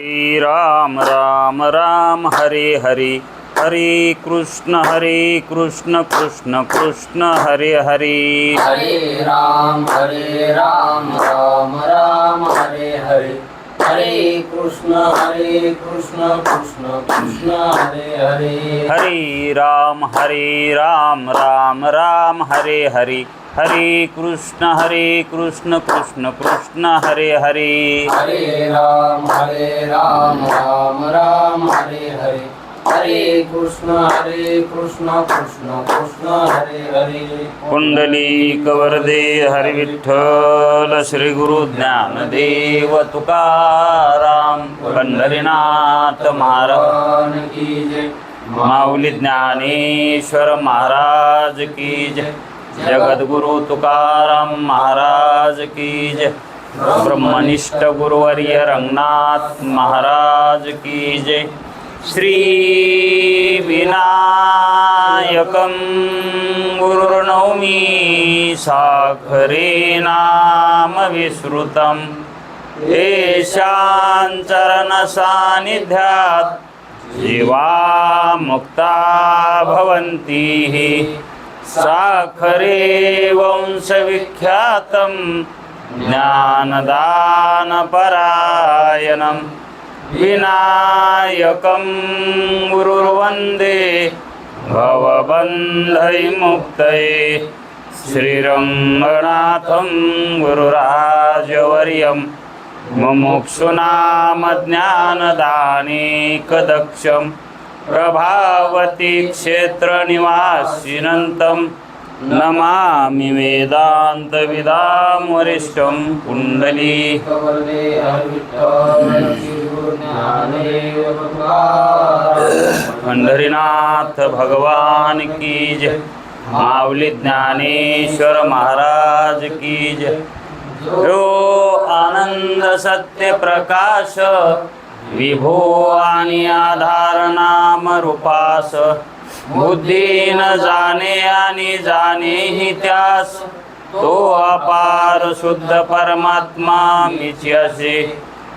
श्री राम राम राम हरे हरे, हरे कृष्ण कृष्ण कृष्ण हरे हरे। हरे राम राम राम हरे हरे, हरे कृष्ण कृष्ण कृष्ण हरे हरे। हरे राम राम राम हरे हरे, हरे कृष्ण कृष्ण कृष्ण हरे हरे। हरे राम राम राम हरे हरे, हरे कृष्ण कृष्ण कृष्ण हरे हरे। कुंडलीक वरदे हरि विठ्ठल, श्री गुरु ज्ञानदेव तुकाराम, पंढरीनाथ महाराज की जय, माऊली ज्ञानेश्वर महाराज की जय, जगद्गुरु तुकाराम महाराज की जय, ब्रह्मनिष्ठ गुरुवर्य रंगनाथ महाराज की जय। श्री विनायकं गुरुर्नौमि साखरे नाम विश्रुतं, येषां चरण सान्निध्यात् जीवा मुक्ता भवन्ति। साखरे वंशविख्यातं ज्ञानदानपरायणं, विनायकं गुरुर्वन्दे भवबन्धविमुक्तये। श्रीरङ्गनाथं गुरुराजवर्यं मुमुक्षूणां ज्ञानदानेकदक्षं, प्रभावती क्षेत्रनिवासिनं नमामि वेदान्तविदां वरिष्ठं। कुण्डली पंढरीनाथ भगवान की जय, माऊली ज्ञानेश्वर महाराज की जय। जो आनंद सत्य प्रकाश, विभो आणि आधार नाम रूपास, बुद्धी न जाणे आणि जाणे ही त्यास, तो अपार शुद्ध परमात्मा मीच असे।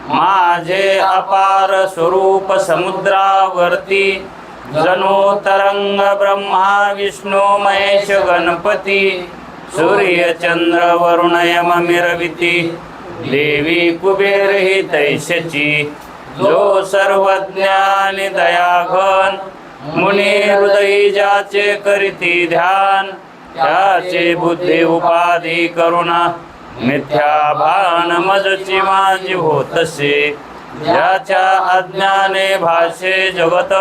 माझे अपार स्वरूप समुद्रावरती, जणू तरंग ब्रह्मा विष्णू महेश गणपती, सूर्य चंद्र वरुण यम मिरविती, देवी कुबेर ही तैशची। जो सर्वज्ञानी दयाघन, मुनी हृदयी ज्याचे करीती ध्यान, त्याचे बुद्धी उपाधी करुणा, मिथ्या भान मजची माझी होतसे। ज्याच्या अज्ञाने भाषे जगत,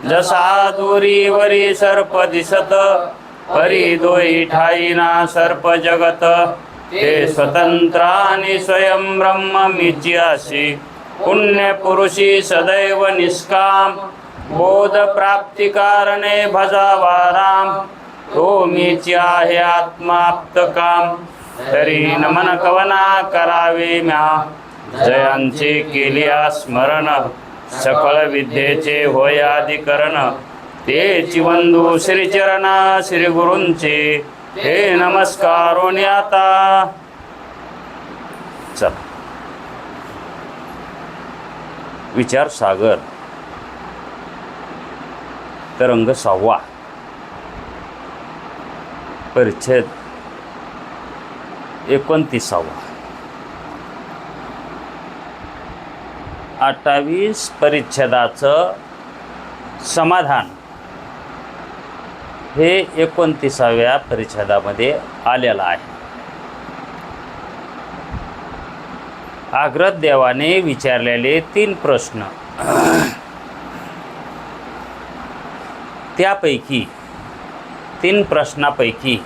जसा दूरीवरी सर्प दिसत, परी दोई ठाईना सर्प जगत, ते स्वतंत्रानि स्वयं ब्रह्म मीची असे। पुण्य पुरुषी सदैव निष्काम, बोध प्राप्ती कारणे भजावा राम, तो मीची आहे आत्माप्त काम। तरी नमन कवना करावे म्या, जयांचे केलिया स्मरण, सकळ विद्येचे होय अधिकरण। तेची वंदू श्रीचरण श्री गुरूंचे, हे नमस्कारोनी आता। चल विचार सागर तरंग 6वा, परिच्छेद 29वा। 28 परिच्छेदाचं समाधान हे 29व्या परिच्छेदामध्ये आलेलं आहे। आग्रह देवाने विचारलेले 3 प्रश्न, त्यापैकी 3 प्रश्नापैकी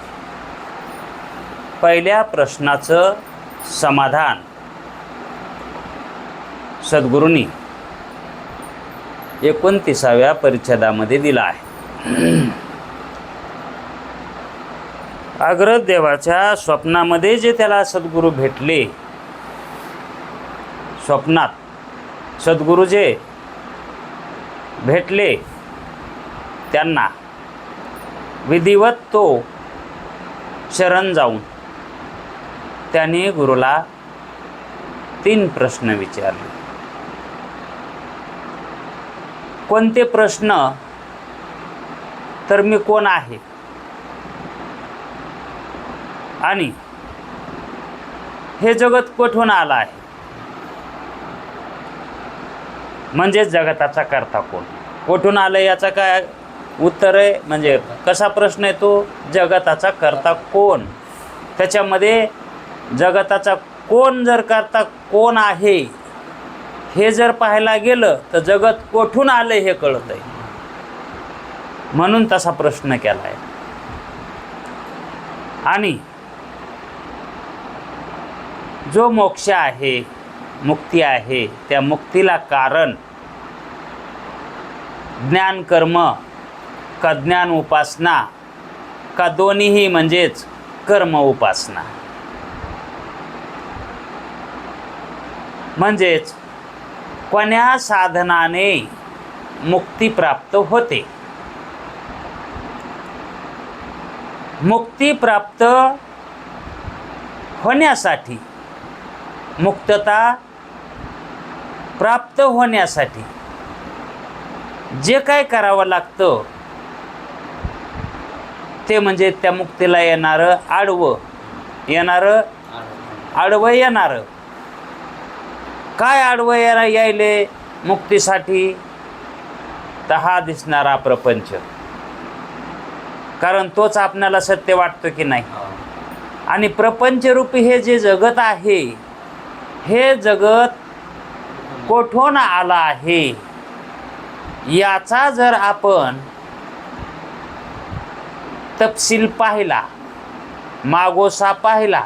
पहिल्या प्रश्नाचं समाधान सद्गुरूंनी 29व्या परिच्छेदामध्ये दिला आहे। आग्रह देवाच्या स्वप्नामध्ये जे त्याला सद्गुरू भेटले, स्वप्नात सद्गुरू जे भेटले त्यांना विधिवत तो शरण जाऊन त्याने गुरुला 3 प्रश्न विचारले। कोणते प्रश्न तर मी कोण आहे आणि हे जगत कुठून आलं आहे, म्हणजे जगताचा कर्ता कोण, कुठून आलं याचा काय उत्तर आहे, म्हणजे कसा प्रश्न आहे तो, जगताचा कर्ता कोण. त्याच्यामध्ये जगताचा कोण जर कर्ता कोण आहे हे जर पाहायला गेलं तर जगत कुठून आलं हे कळत आहे, म्हणून तसा प्रश्न केला आहे. आणि जो मोक्ष आहे, मुक्ती आहे, त्या मुक्तीला कारण ज्ञान कर्म का ज्ञान उपासना का दोन्हीही, म्हणजेच कर्म उपासना. म्हणजेच कोण्या साधनाने मुक्ती प्राप्त होते. मुक्ती प्राप्त होण्यासाठी, मुक्तता प्राप्त होण्यासाठी जे काय करावं लागतं ते म्हणजे त्या मुक्तीला येणारं आडवं येणारं. काय आडवं यायले मुक्तीसाठी, तर हा दिसणारा प्रपंच. कारण तोच आपल्याला सत्य वाटतो की नाही. आणि प्रपंचरूपी हे जे जगत आहे, हे जगत कोठून आलं आहे याचा जर आपण तपशील पाहिला, मागोसा पाहिला,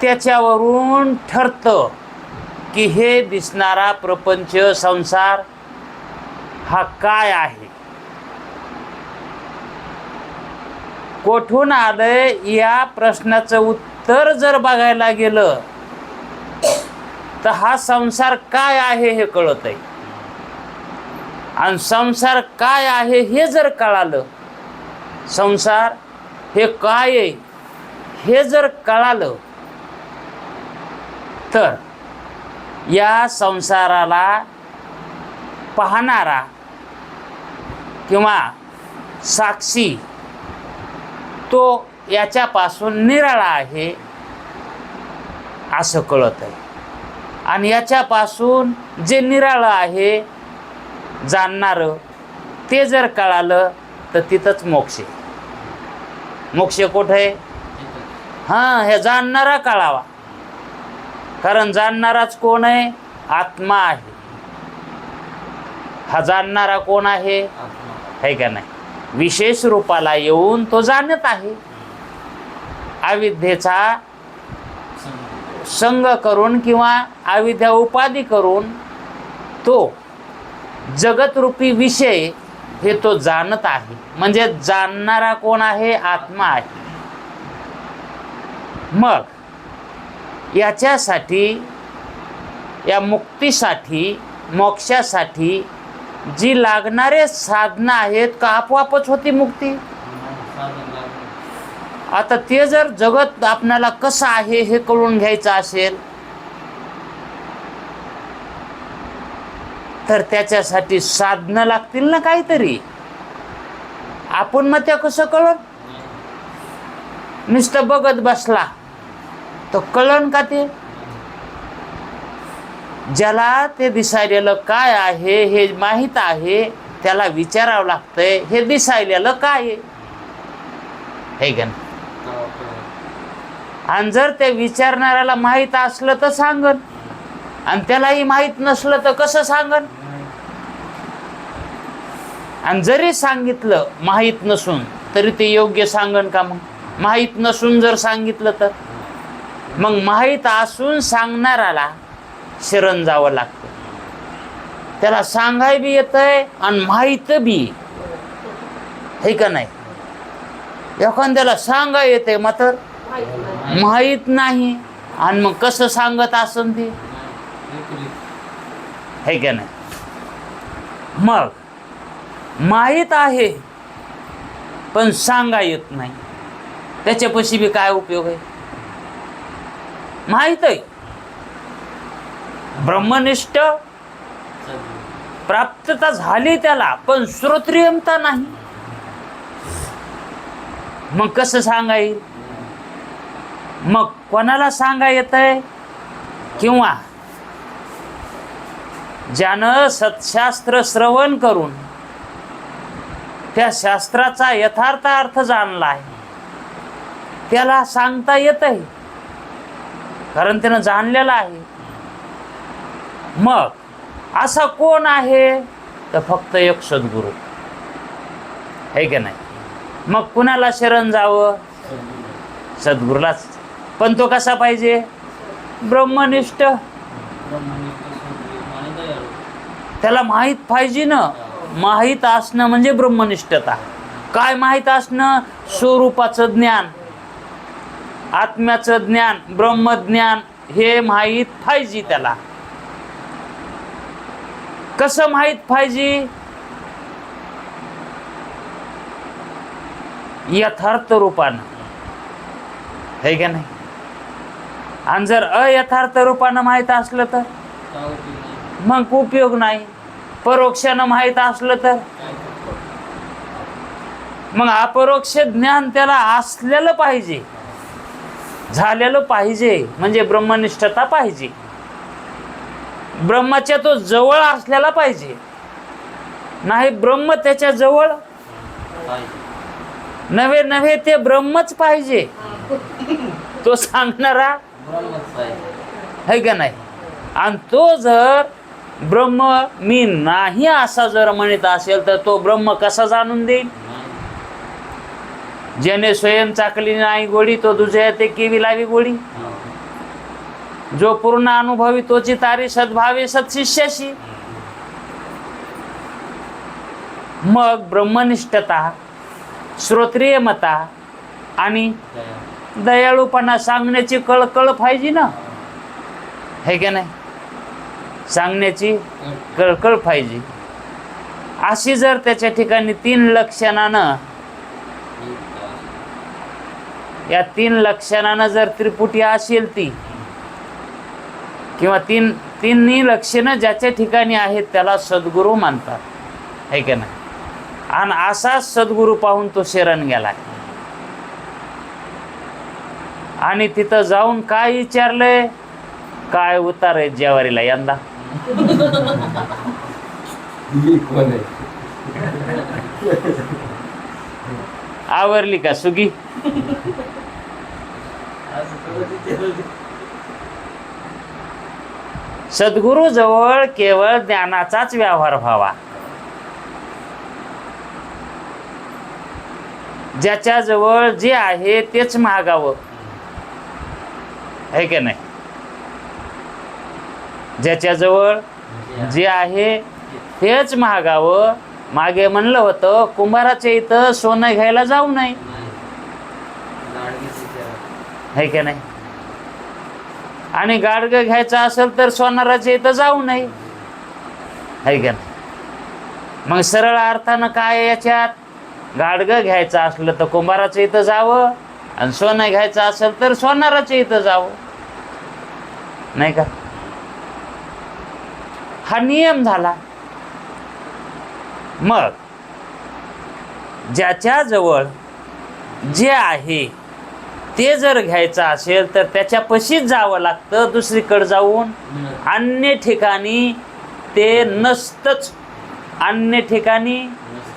त्याच्यावरून ठरतं की हे दिसणारा प्रपंच संसार हा काय आहे, कोठून आलंय या प्रश्नाचं उत्तर जर बघायला गेलं तर हा संसार काय आहे हे कळत आहे. आणि संसार काय आहे हे जर कळालं, संसार हे काय आहे हे जर कळालं, तर या संसाराला पाहणारा किंवा साक्षी तो याच्यापासून निराळा आहे असं कळत आहे. आणि याच्यापासून जे निराळं आहे जाणणारं ते जर कळालं तर तिथंच मोक्ष आहे. मोक्ष कुठं आहे? हां, हे जाणणारा कळावा. कारण जाणणाराच कोण आहे? आत्मा आहे. हा जाणणारा कोण आहे? है का नाही? विशेष रूपाला येऊन तो जाणत आहे. अविद्येचा संग करून किंवा अविद्या उपाधी करून तो जगतरूपी विषय हे तो जाणत आहे. म्हणजे जाणणारा कोण आहे? आत्मा आहे. मग याच्यासाठी, या मुक्तीसाठी, मोक्षासाठी जी लागणारे साधनं आहेत का आपोआपच होती मुक्ती. आता ते जर जगत आपल्याला कसं आहे हे कळून घ्यायचं असेल तर त्याच्यासाठी साधनं लागतील ना काहीतरी. आपण मग त्या कसं कळत? नुसतं बघत बसला तर कळन का ते? ज्याला ते दिसायलेलं काय आहे हे माहीत आहे त्याला विचारावं लागतंय हे दिसायलेलं काय आहे का नाही. आणि जर ते विचारणाऱ्याला माहीत असलं तर सांगन, आणि त्यालाही माहीत नसलं तर कसं सांगन. आणि जरी सांगितलं माहीत नसून तरी ते योग्य सांगन का? मग माहीत नसून जर सांगितलं तर मग माहीत असून सांगणाऱ्याला शरण जावं लागतं. त्याला सांगाय बी येतंय आणि माहीत बी हे का नाही. एखाद्याला सांगाय येते मात्र माहीत नाही, आणि मग कसं सांगत असन ते हे का नाही. मग माहीत आहे पण सांगा येत नाही, त्याच्यापाशी बी काय उपयोग आहे? माहीत आहे ब्रह्मनिष्ठ प्राप्तता झाली त्याला, पण श्रोत्रियमता नाही. मग कसं सांगा येईल? मग कोणाला सांगा येतंय? किंवा ज्यानं सत्शास्त्र श्रवण करून त्या शास्त्राचा यथार्थ अर्थ जाणलाय त्याला सांगता येतंय, कारण त्यानं जाणलेलं आहे. मग असा कोण आहे? तर फक्त एक सद्गुरू आहे की नाही. मग कुणाला शरण जावं? सद्गुरूलाच. पण तो कसा पाहिजे? ब्रह्मनिष्ठ. त्याला माहीत पाहिजे ना. माहीत असणं म्हणजे ब्रह्मनिष्ठता. काय माहीत असणं? स्वरूपाचं ज्ञान, आत्म्याचं ज्ञान, ब्रह्मज्ञान हे माहीत पाहिजे त्याला. कसं माहीत पाहिजे? यथार्थ रूपानं, है का नाही. आणि जर अयथार्थ रूपानं माहीत असलं तर मग उपयोग नाही. परोक्षानं माहीत असलं तर मग अपरोक्ष ज्ञान त्याला असलेलं पाहिजे, झालेलं पाहिजे. म्हणजे ब्रह्मनिष्ठता पाहिजे. ब्रह्माच्या तो जवळ असलेला पाहिजे. नाही ब्रह्म त्याच्या जवळ नव्हे नव्हे, ते ब्रह्मच पाहिजे. तो सांगणारा है का नाही. आणि तो जर ब्रह्म मी नाही असा जर म्हणत असेल तर तो ब्रह्म कसा जाणून देईल? ज्याने स्वयं चाकली नाही गोडी, तो दुसऱ्या ते केवी लावी गोडी. जो पूर्ण अनुभवी तोची तारी सद्भावे सत्शिष्याशी. मग ब्रह्मनिष्ठता, श्रोत्रियमता आणि दयाळूपणा सांगण्याची कळकळ पाहिजे ना, है का नाही. सांगण्याची कळकळ पाहिजे. अशी जर त्याच्या ठिकाणी 3 लक्षणानं, या 3 लक्षणानं जर त्रिपुटी असेल ती, किंवा तिन्ही लक्षणं ज्याच्या ठिकाणी आहेत त्याला सद्गुरू मानतात, है का नाही. आणि असाच सद्गुरू पाहून तो शरण गेलाय. आणि तिथं जाऊन काय विचारलंय? काय उतार आहे जेवारीला यंदा? आवरली का सुगी? सद्गुरू जवळ केवळ ज्ञानाचाच व्यवहार व्हावा. ज्याच्या जवळ जे आहे तेच मागावं, है की नाही. ज्याच्या जवळ जे आहे तेच मागावं. मागे म्हणलं होतं कुंभाराच्या इथं सोनं घ्यायला जाऊ नये, है की नाही. आणि गाडगं घ्यायचं असेल तर सोनाराच्या इथं जाऊ नये, है की नाही. मग सरळ अर्थानं काय याच्यात? गाडगं घ्यायचं असलं तर कुंभाराच्या इथं जावं, आणि सोनं घ्यायचं असेल तर सोनाराच्या इथं जावं, नाही का. हा नियम झाला. मग ज्याच्या जवळ जे आहे ते जर घ्यायचं असेल तर त्याच्यापाशीच जावं लागतं, दुसरीकडे जाऊन. अन्य ठिकाणी ते नसतंच, अन्य ठिकाणी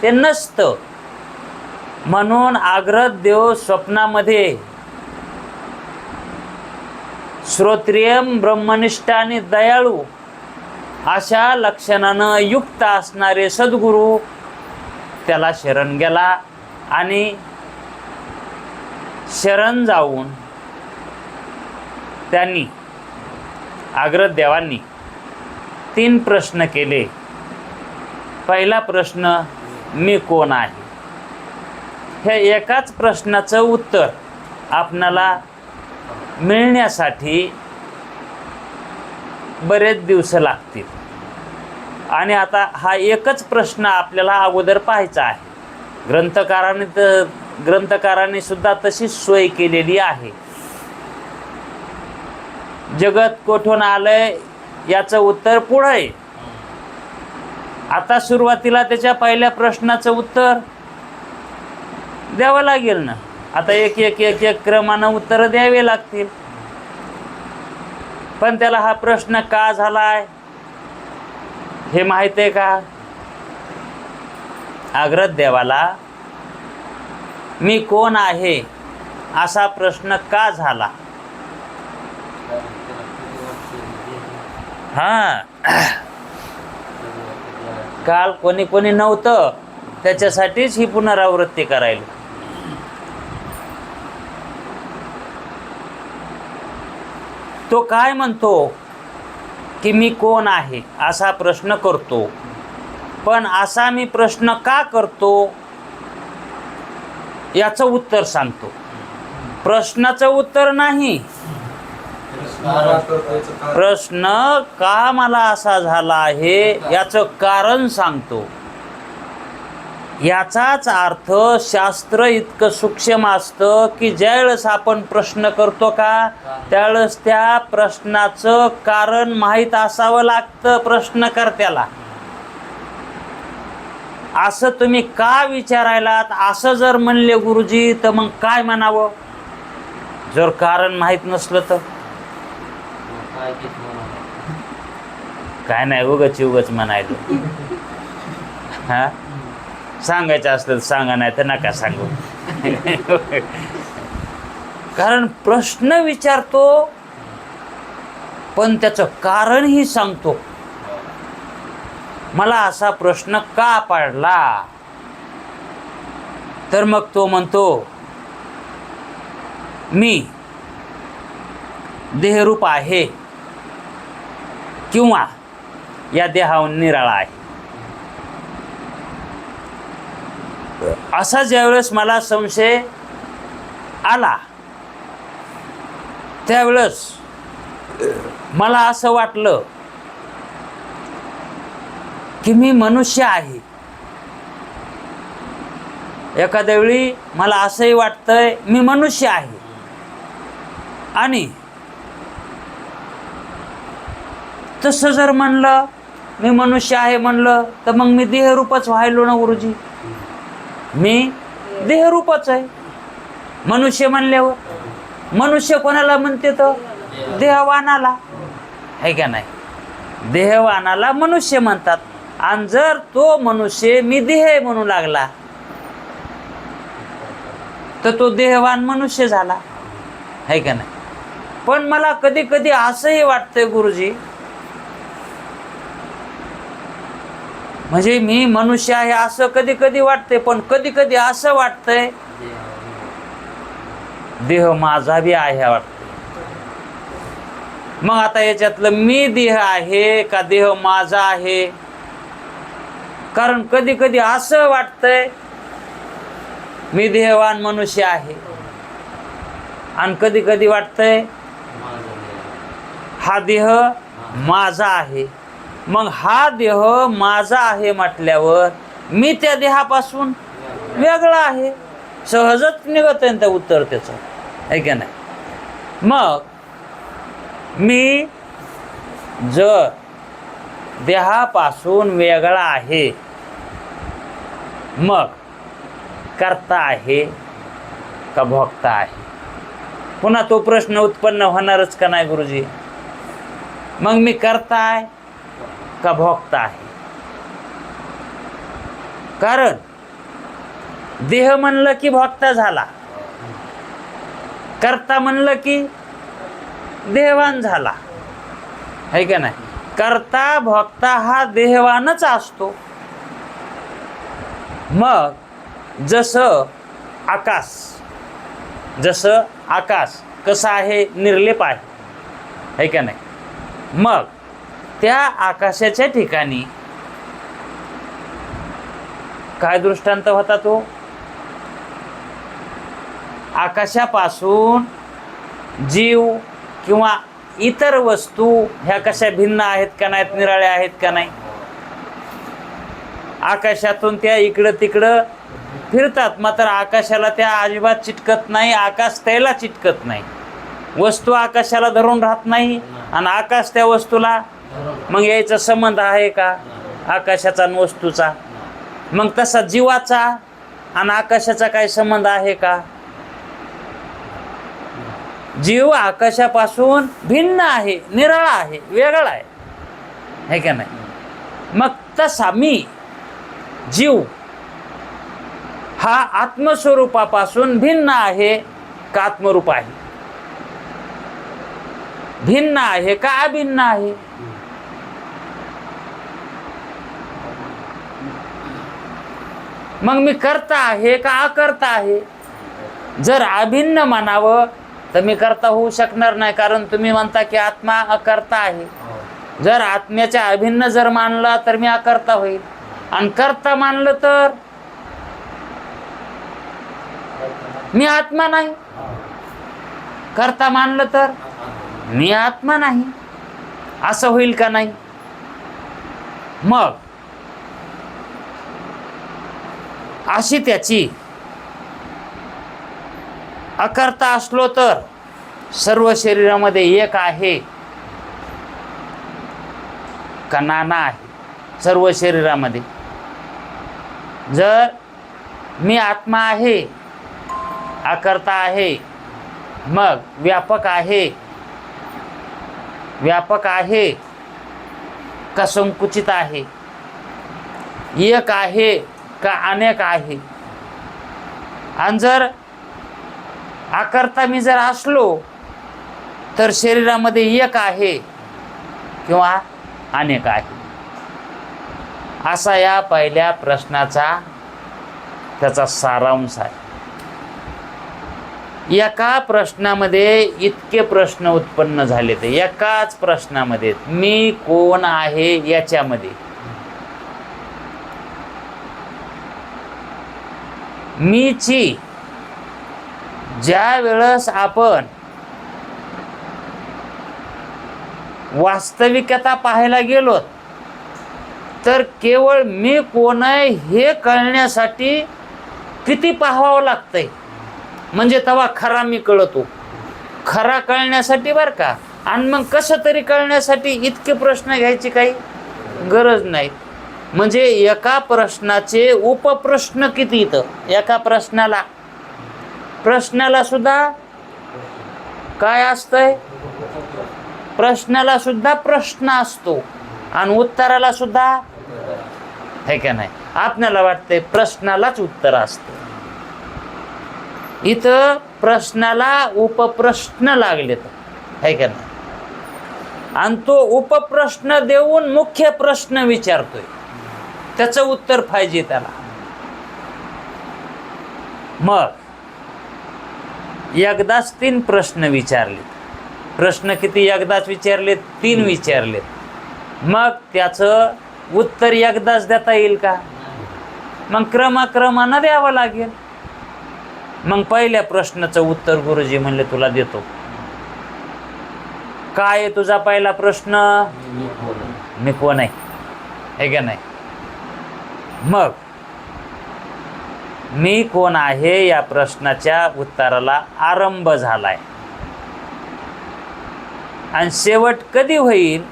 ते नसतं. म्हणून आग्रहदेव स्वप्नामध्ये श्रोत्रियम, ब्रह्मनिष्ठ आणि दयाळू अशा लक्षणानं युक्त असणारे सद्गुरू त्याला शरण गेला. आणि शरण जाऊन त्यांनी, आग्रहदेवांनी 3 प्रश्न केले. पहिला प्रश्न, मी कोण आहे? हे एकाच प्रश्नाचं उत्तर आपणाला मिळण्यासाठी बरेच दिवस लागतील. आणि आता हा एकच प्रश्न आपल्याला अगोदर पाहायचा आहे. ग्रंथकाराने सुद्धा तशीच सोय केलेली आहे. जगत कोठून आलंय याचं उत्तर पुढं आहे. आता सुरुवातीला त्याच्या पहिल्या प्रश्नाचं उत्तर द्यावं लागेल ना. आता एक एक एक एक क्रमानं उत्तरं द्यावे लागतील. पण त्याला हा प्रश्न का झालाय हे माहिती आहे का? अग्रज देवाला मी कोण आहे असा प्रश्न का झाला? हा, काल कोणी कोणी नव्हतं त्याच्यासाठीच ही पुनरावृत्ती करायला. तो काय म्हणतो की मी कोण आहे असा प्रश्न करतो. पण असा मी प्रश्न का करतो याचं उत्तर सांगतो. प्रश्नाचं उत्तर नाही, प्रश्न का मला असा झाला आहे याचं कारण सांगतो. याचाच अर्थ शास्त्र इतकं सूक्ष्म असतं की ज्यावेळेस आपण प्रश्न करतो का त्यावेळेस त्या प्रश्नाचं कारण माहीत असावं लागतं प्रश्नकर्त्याला. असं तुम्ही का विचारायलात असं जर म्हणले गुरुजी तर मग काय म्हणावं? जर कारण माहीत नसलं तर काय नाही, उगच म्हणायला. हा, सांगायचं असलं तर सांगा, नाही तर नका सांगू. कारण प्रश्न विचारतो पण त्याचं कारणही सांगतो. मला असा प्रश्न का पडला? तर मग तो म्हणतो मी देहरूप आहे किंवा या देहाहून निराळा आहे. असा ज्यावेळेस मला संशय आला त्यावेळेस मला असं वाटलं की मी मनुष्य आहे. एखाद्या वेळी मला असंही वाटतंय मी मनुष्य आहे आणि तसं जर म्हणलं मी मनुष्य आहे म्हणलं तर मग मी देहरूपच व्हायलो ना गुरुजी. मी देहरूपच आहे मनुष्य म्हणल्यावर. मनुष्य कोणाला म्हणते तर देहवानाला, आहे का नाही? देहवानाला मनुष्य म्हणतात. आणि जर तो मनुष्य मी देह म्हणू लागला तर तो देहवान मनुष्य झाला, आहे का नाही? पण मला कधी कधी असंही वाटतंय गुरुजी, म्हणजे मी मनुष्य आहे असं कधी कधी वाटतंय, पण कधी कधी असं वाटतंय देह माझा बी आहे वाटतं. मग आता याच्यातलं मी देह आहे का देह माझा आहे? कारण कधी कधी असं वाटतंय मी देहवान मनुष्य आहे आणि कधी कधी वाटतंय हा देह माझा आहे. मग हा देह माझा आहे म्हटल्यावर मी त्या देहापासून वेगळा आहे. सहजच निघत आहे त्या उत्तर त्याचं, आहे का नाही? मग मी जर देहापासून वेगळा आहे मग कर्ता आहे का भोक्ता आहे? पुन्हा तो प्रश्न उत्पन्न होणारच का नाही गुरुजी? मग मी कर्ता आहे का भोक्ता आहे? कारण देह म्हणलं की भोक्ता झाला, कर्ता म्हणलं की देहवान झाला, है का नाही? कर्ता भोक्ता हा देहवानच असतो. मग जसं आकाश कसं आहे? निर्लेप आहे, है का नाही? मग त्या आकाशाच्या ठिकाणी काय दृष्टांत होता? तो आकाशापासून जीव किंवा इतर वस्तू ह्या कशा भिन्न आहेत का नाहीत? निराळ्या आहेत का नाही? आकाशातून त्या इकडं तिकडं फिरतात, मात्र आकाशाला त्या अजिबात चिटकत नाही, आकाश त्याला चिटकत नाही. वस्तू आकाशाला धरून राहत नाही आणि आकाश त्या वस्तूला, मग याचा संबंध आहे का? आकाशाचा आणि वस्तूचा. मग तसा जीवाचा आणि आकाशाचा काही संबंध आहे का? जीव आकाशापासून भिन्न आहे, निराळा आहे, वेगळा आहे का नाही? मग तसा मी जीव हा आत्मस्वरूपापासून भिन्न आहे का आत्मरूप आहे? भिन्न आहे का अभिन्न आहे? मग मी कर्ता आहे का अकर्ता आहे? जर अभिन्न म्हणावं तर मी कर्ता होऊ शकणार नाही, कारण तुम्ही म्हणता की आत्मा अकर्ता आहे. जर आत्म्याच्या अभिन्न जर मानला तर मी अकर्ता होईल, आणि कर्ता मानलं तर मी आत्मा नाही. कर्ता मानलं तर मी आत्मा नाही, असं होईल का नाही? मग अशी त्याची अकर्ता असलो तर सर्व शरीरामध्ये एक आहे का नाना आहे सर्व शरीरामध्ये? जर मी आत्मा आहे, अकर्ता आहे, मग व्यापक आहे का संकुचित आहे? एक आहे का अनेक आहे? आणि जर अकर्ता मी जर असलो तर शरीरामध्ये एक आहे किंवा अनेक आहे? असा या पहिल्या प्रश्नाचा त्याचा सारांश आहे. एका प्रश्नामध्ये इतके प्रश्न उत्पन्न झाले, ते एकाच प्रश्नामध्ये मी कोण आहे याच्यामध्ये. मीची ज्या वेळेस आपण वास्तविकता पाहायला गेलो तर केवळ मी कोण आहे हे कळण्यासाठी किती पाहावं लागतंय, म्हणजे तेव्हा खरा मी कळतो. खरा कळण्यासाठी बरं का. आणि मग कसं तरी कळण्यासाठी इतके प्रश्न घ्यायची काही गरज नाही. म्हणजे एका प्रश्नाचे उपप्रश्न किती? इथं एका प्रश्नाला सुद्धा काय असतंय? प्रश्नाला सुद्धा प्रश्न असतो आणि उत्तराला सुद्धा, है का नाही? आपल्याला वाटतंय प्रश्नालाच उत्तर असतं. इथं प्रश्नाला उपप्रश्न लागलेत, है का नाही? आणि तो उपप्रश्न देऊन मुख्य प्रश्न विचारतोय, त्याचं उत्तर पाहिजे त्याला. मग एकदाच 3 प्रश्न विचारलेत. प्रश्न किती एकदाच विचारलेत? 3 विचारलेत. मग त्याचं उत्तर एकदाच देता येईल का? मग क्रमाक्रमानं द्यावं लागेल. मग पहिल्या प्रश्नाचं उत्तर गुरुजी म्हणले तुला देतो. काय आहे तुझा पहिला प्रश्न? मी कोण आहे, हे का नाही? मग मी कोण आहे या प्रश्नाच्या उत्तराला आरंभ झालाय, आणि शेवट कधी होईल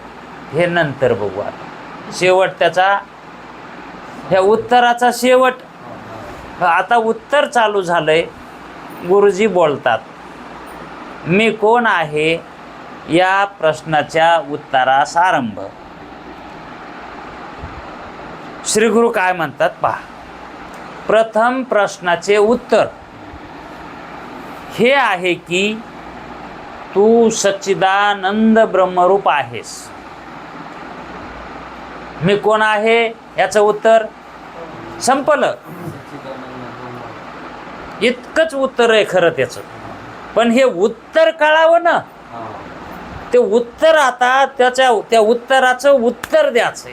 हे नंतर बघू. आता शेवट त्याचा, ह्या उत्तराचा शेवट, आता उत्तर चालू झालंय. गुरुजी बोलतात मी कोण आहे या प्रश्नाच्या उत्तरास आरंभ. श्री गुरु काय म्हणतात पहा. प्रथम प्रश्नाचे उत्तर हे आहे की तू सच्चिदानंद ब्रह्मरूप आहेस. मी कोण आहे याचं उत्तर संपलं. इतकंच उत्तर आहे खरं त्याचं. पण हे उत्तर कळावं ना, ते उत्तर आता त्या उत्तराचं उत्तर द्यायचंय,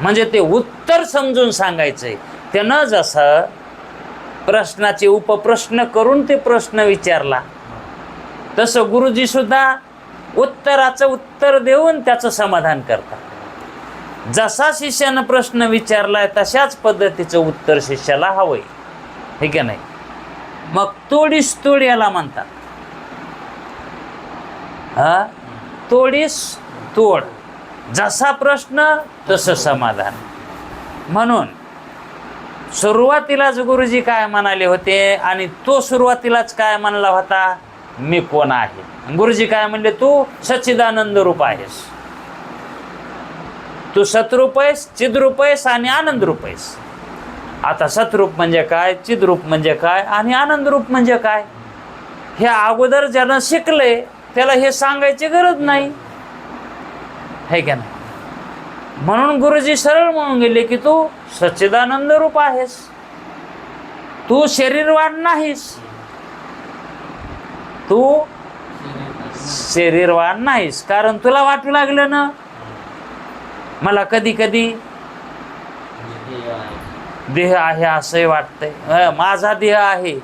म्हणजे ते उत्तर समजून सांगायचंय. त्यानं जसं प्रश्नाचे उपप्रश्न करून ते प्रश्न विचारला, तसं गुरुजी सुद्धा उत्तराचं उत्तर देऊन त्याचं समाधान करतात. जसा शिष्यानं प्रश्न विचारलाय तशाच पद्धतीचं उत्तर शिष्याला हवंय, हे का नाही? मग तोडीस तोड याला म्हणतात. तोडीस तोड जसा प्रश्न तसं समाधान. म्हणून सुरुवातीलाच गुरुजी काय म्हणाले होते आणि तो सुरुवातीलाच काय म्हणला होता, मी कोण आहे. गुरुजी काय म्हणले, तू सच्चिदानंद रूप आहेस, तू सतरूप आहेस, चिद्रूप आहेस आणि आनंद रूप आहेस. आता सतरूप म्हणजे काय, चिद्रूप म्हणजे काय आणि आनंद रूप म्हणजे काय, हे अगोदर ज्यानं शिकले त्याला हे सांगायची गरज नाही, है का नाही. म्हणून गुरुजी सरळ म्हणून गेले की तू सच्चिदानंद रूप आहेस, तू शरीरवान नाहीस, तू शरीरवान नाहीस. कारण तुला वाटू लागलं ना, मला कधी कधी देह आहे असंही वाटतंय, माझा देह आहे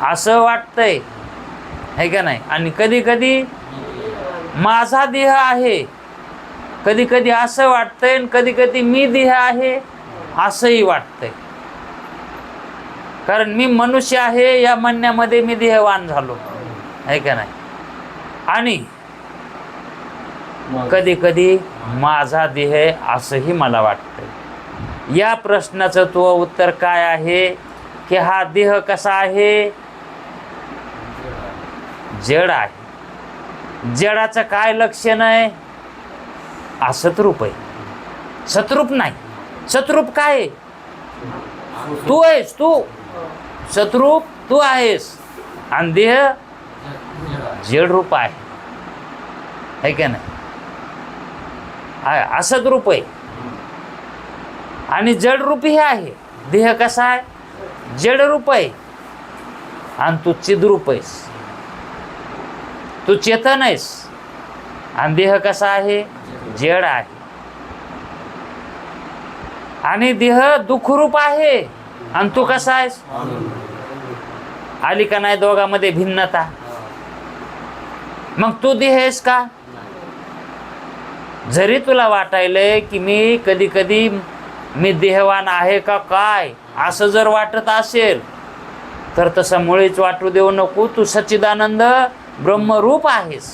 असं वाटतंय, है का नाही. आणि कधी कधी माझा देह आहे, कधी कधी असं वाटतंय, आणि कधी कधी मी देह आहे असंही वाटतंय. कारण मी मनुष्य आहे या म्हणण्यामध्ये मी देहवान झालो, है का नाही. आणि कधी कधी माझा देह असंही मला वाटतंय. या प्रश्नाचं तो उत्तर काय आहे की हा देह कसा आहे, जड आहे. जडाचं काय लक्षण आहे, असतरूप आहे, सतरूप नाही. सतरूप काय आहे, तू आहेस, तू सतरूप तू आहेस, आणि देह जड रूप आहे, है का नाही. असतरूप आहे आणि जड रूपी हे आहे. देह कसा आहे, जड रूप आहे, आणि तू चिद्रूप आहेस, तू चेतन आहेस, आणि देह कसा आहे, जड आहे. आणि देह दुःखरूप आहे, आणि तू कसा आहेस. आली का नाही दोघांमध्ये भिन्नता. मग तू देह आहेस का. जरी तुला वाटायलंय की मी कधी कधी मी देहवान आहे का काय असं जर वाटत असेल तर तसं मुळीच वाटू देऊ नको. तू सच्चिदानंद ब्रह्मरूप आहेस,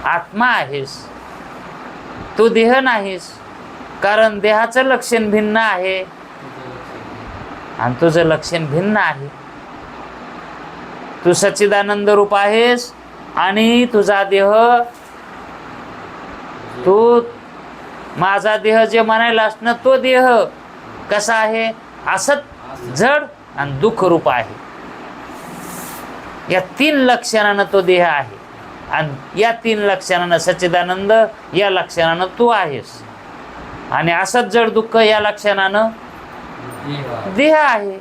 आत्मा आहेस, तू देह नाहीस. कारण देहाचं लक्षण भिन्न आहे आणि तुझं लक्षण भिन्न आहे. तू सच्चिदानंद रूप आहेस आणि तुझा देह, तू माझा देह जे म्हणायलास ना, तो देह कसा आहे, असत, जड आणि दुःख रूप आहे. या तीन लक्षणानं तो देह आहे, आणि या तीन लक्षणानं सच्चिदानंद, या लक्षणानं तू आहेस, आणि असत जड दुःख या लक्षणानं देह आहे.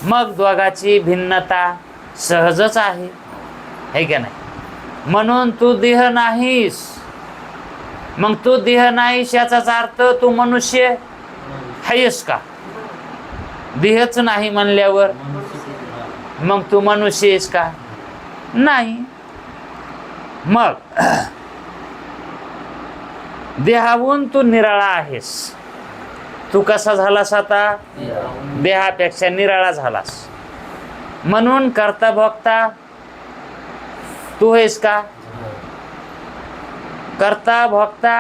मग दोघाची भिन्नता सहजच आहे, है का नाही. म्हणून तू देह नाहीस. मग तू देह नाहीस याचाच अर्थ तू मनुष्य आहेस का. देहच नाही म्हणल्यावर मग तू मनुष्य आहेस का, नाही. मग देहाहून तू निराळा आहेस. तू कसा झालास आता, देहापेक्षा निराळा झालास. म्हणून कर्ता भोक्ता तू आहेस का. कर्ता भोक्ता,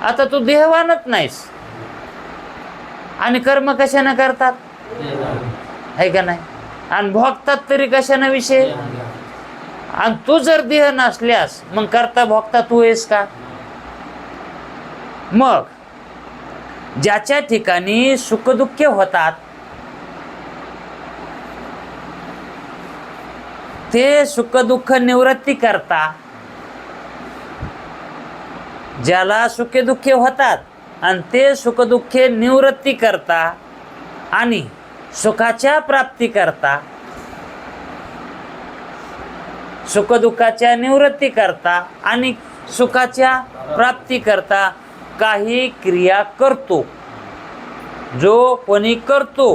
आता तू देहवानच नाहीस, आणि कर्म कशाने करतात, है का नाही. आणि भोगतात तरी कशाने विषय. आणि तू जर देह नसल्यास मग कर्ता भोक्ता तू आहेस का. मग ज्याच्या ठिकाणी सुखदुःख होतात ते सुखदुःख निवृत्ती करता, ज्याला सुखे दुःखे होतात आणि ते सुखदुःखे निवृत्ती करता आणि सुखाच्या प्राप्ती करता, सुखदुःखाच्या निवृत्ती करता आणि सुखाच्या प्राप्ती करता काही क्रिया करतो. जो कोणी करतो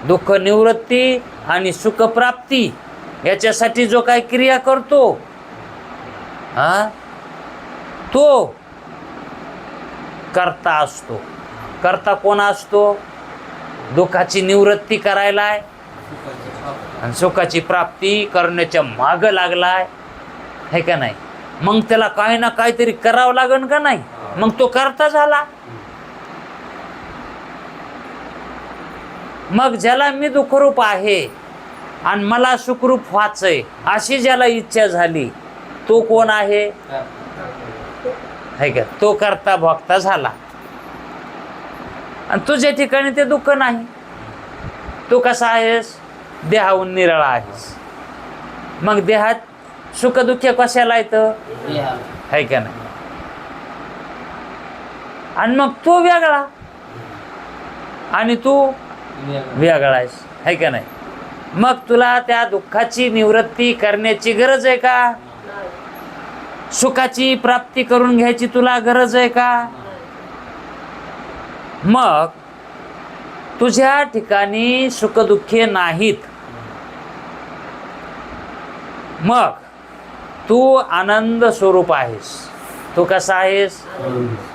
दुःख निवृत्ती आणि सुखप्राप्ती याच्यासाठी जो काही क्रिया करतो, तो कर्ता असतो. कर्ता कोण असतो, दुःखाची निवृत्ती करायलाय आणि सुखाची प्राप्ती करण्याच्या मागं लागलाय, है का नाही. मग त्याला काही ना काहीतरी करावं लागेल का नाही? मग तो करता झाला. मग ज्याला मी दुःखरूप आहे आणि मला सुखरूप व्हायचंय अशी ज्याला इच्छा झाली तो कोण आहे? है का? तो करता भोगता झाला. आणि तुझ्या ठिकाणी ते दुःख नाही. तू कसा आहेस? देहाहून निराळा आहेस. मग देहात सुख दुःख कशाला येतं? है का नाही? आणि मग तो वेगळा आणि तू वेगळा आहेस. है का नाही? मग तुला त्या दुःखाची निवृत्ती करण्याची गरज आहे का? सुखाची प्राप्ती करून घ्यायची तुला गरज आहे का? मग तुझ्या ठिकाणी सुखदुःखे नाहीत. मग तू आनंद स्वरूप आहेस. तू कसा आहेस?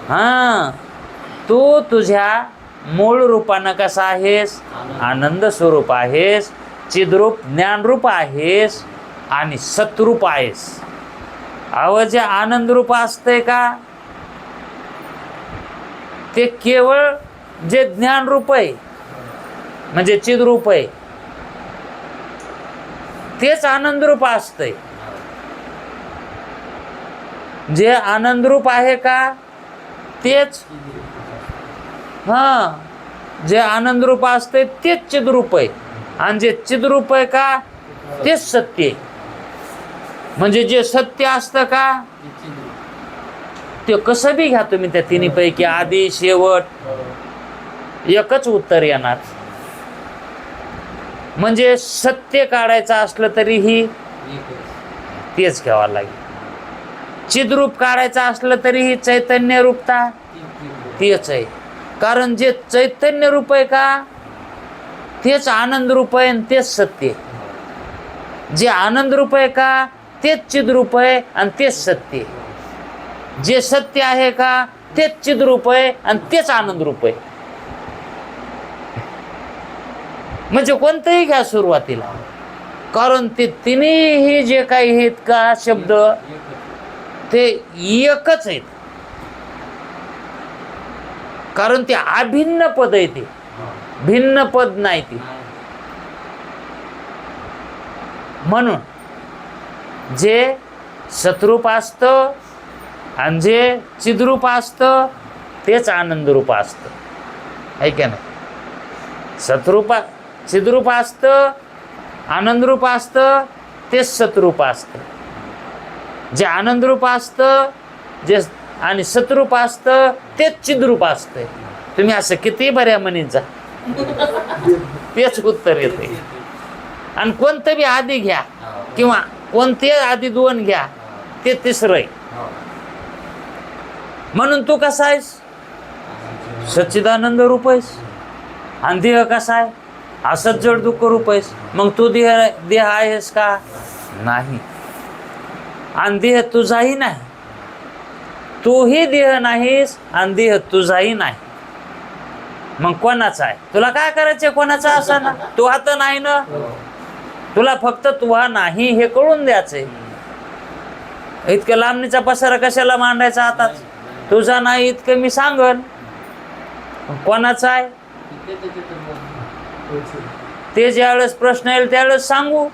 हा, तू तुझ्या मूळ रूपानं कसा आहेस? आनंद स्वरूप आहेस, चिद्रूप ज्ञानरूप आहेस आणि सत्रूप आहेस. अव जे आनंद रूप असतंय का ते केवळ जे ज्ञान रूप आहे म्हणजे चिद्रूप आहे तेच आनंद रूप असतंय. जे आनंद रूप आहे का तेच, हा, जे आनंद रूप असतंय तेच चिद्रूप आहे. आणि जे चिद्रूप आहे का तेच सत्य आहे. म्हणजे जे सत्य असतं का ते कसं बी घ्या तुम्ही त्या तिन्ही पैकी आधी शेवट एकच उत्तर येणार. म्हणजे सत्य काढायचं असलं तरीही तेच घ्यावं लागेल. चिद्रूप काढायचं असलं तरीही चैतन्य रूपता तेच आहे. कारण जे चैतन्य रूप आहे का तेच आनंद रूप आहे आणि तेच सत्य आहे. जे आनंद रूप आहे का तेच चिद्रूप आहे आणि तेच सत्य आहे. जे सत्य आहे का तेच चिद्रूप आहे आणि तेच आनंद रूप आहे. म्हणजे कोणतंही घ्या सुरुवातीला, कारण ते तिन्ही जे काही आहेत का शब्द ते एकच आहेत. कारण ते अभिन्न पद आहे, ते भिन्न पद नाही ते. म्हणून जे सतरूप असतं आणि जे चिद्रूप असतं तेच आनंदरूप असतं. आहे का नाही? सतरूप चिद्रूप असतं, आनंदरूप असतं तेच सतरूप असतं. जे आनंदरूप असतं जे आणि सतरूप असतं तेच चिद्रूप असतं. तुम्ही असं किती बऱ्या म्हणीचा तेच उत्तर येते. आणि कोणतं बी आधी घ्या किंवा कोणते आधी दोन घ्या ते तिसरं आहे. म्हणून तू कसा आहेस? सच्चिदानंद रूप आहेस. आणि देह कसा आहे? असंच जड दुःख रूप आहेस. मग तू देह आहेस का? नाही. आणि देह तुझाही नाही. तूही देह नाहीस आणि देह तुझाही नाही. मग कोणाचा आहे? तुला काय करायचं? कोणाचा असा ना तू आता नाही ना. तुला फक्त तुहा नाही हे कळून द्यायचंय. इतकं लांबणीचा पसारा कशाला मांडायचा आता? तुझा नाही इतकं मी सांगन. कोणाचा आहे ते ज्यावेळेस प्रश्न येईल त्यावेळेस सांगू.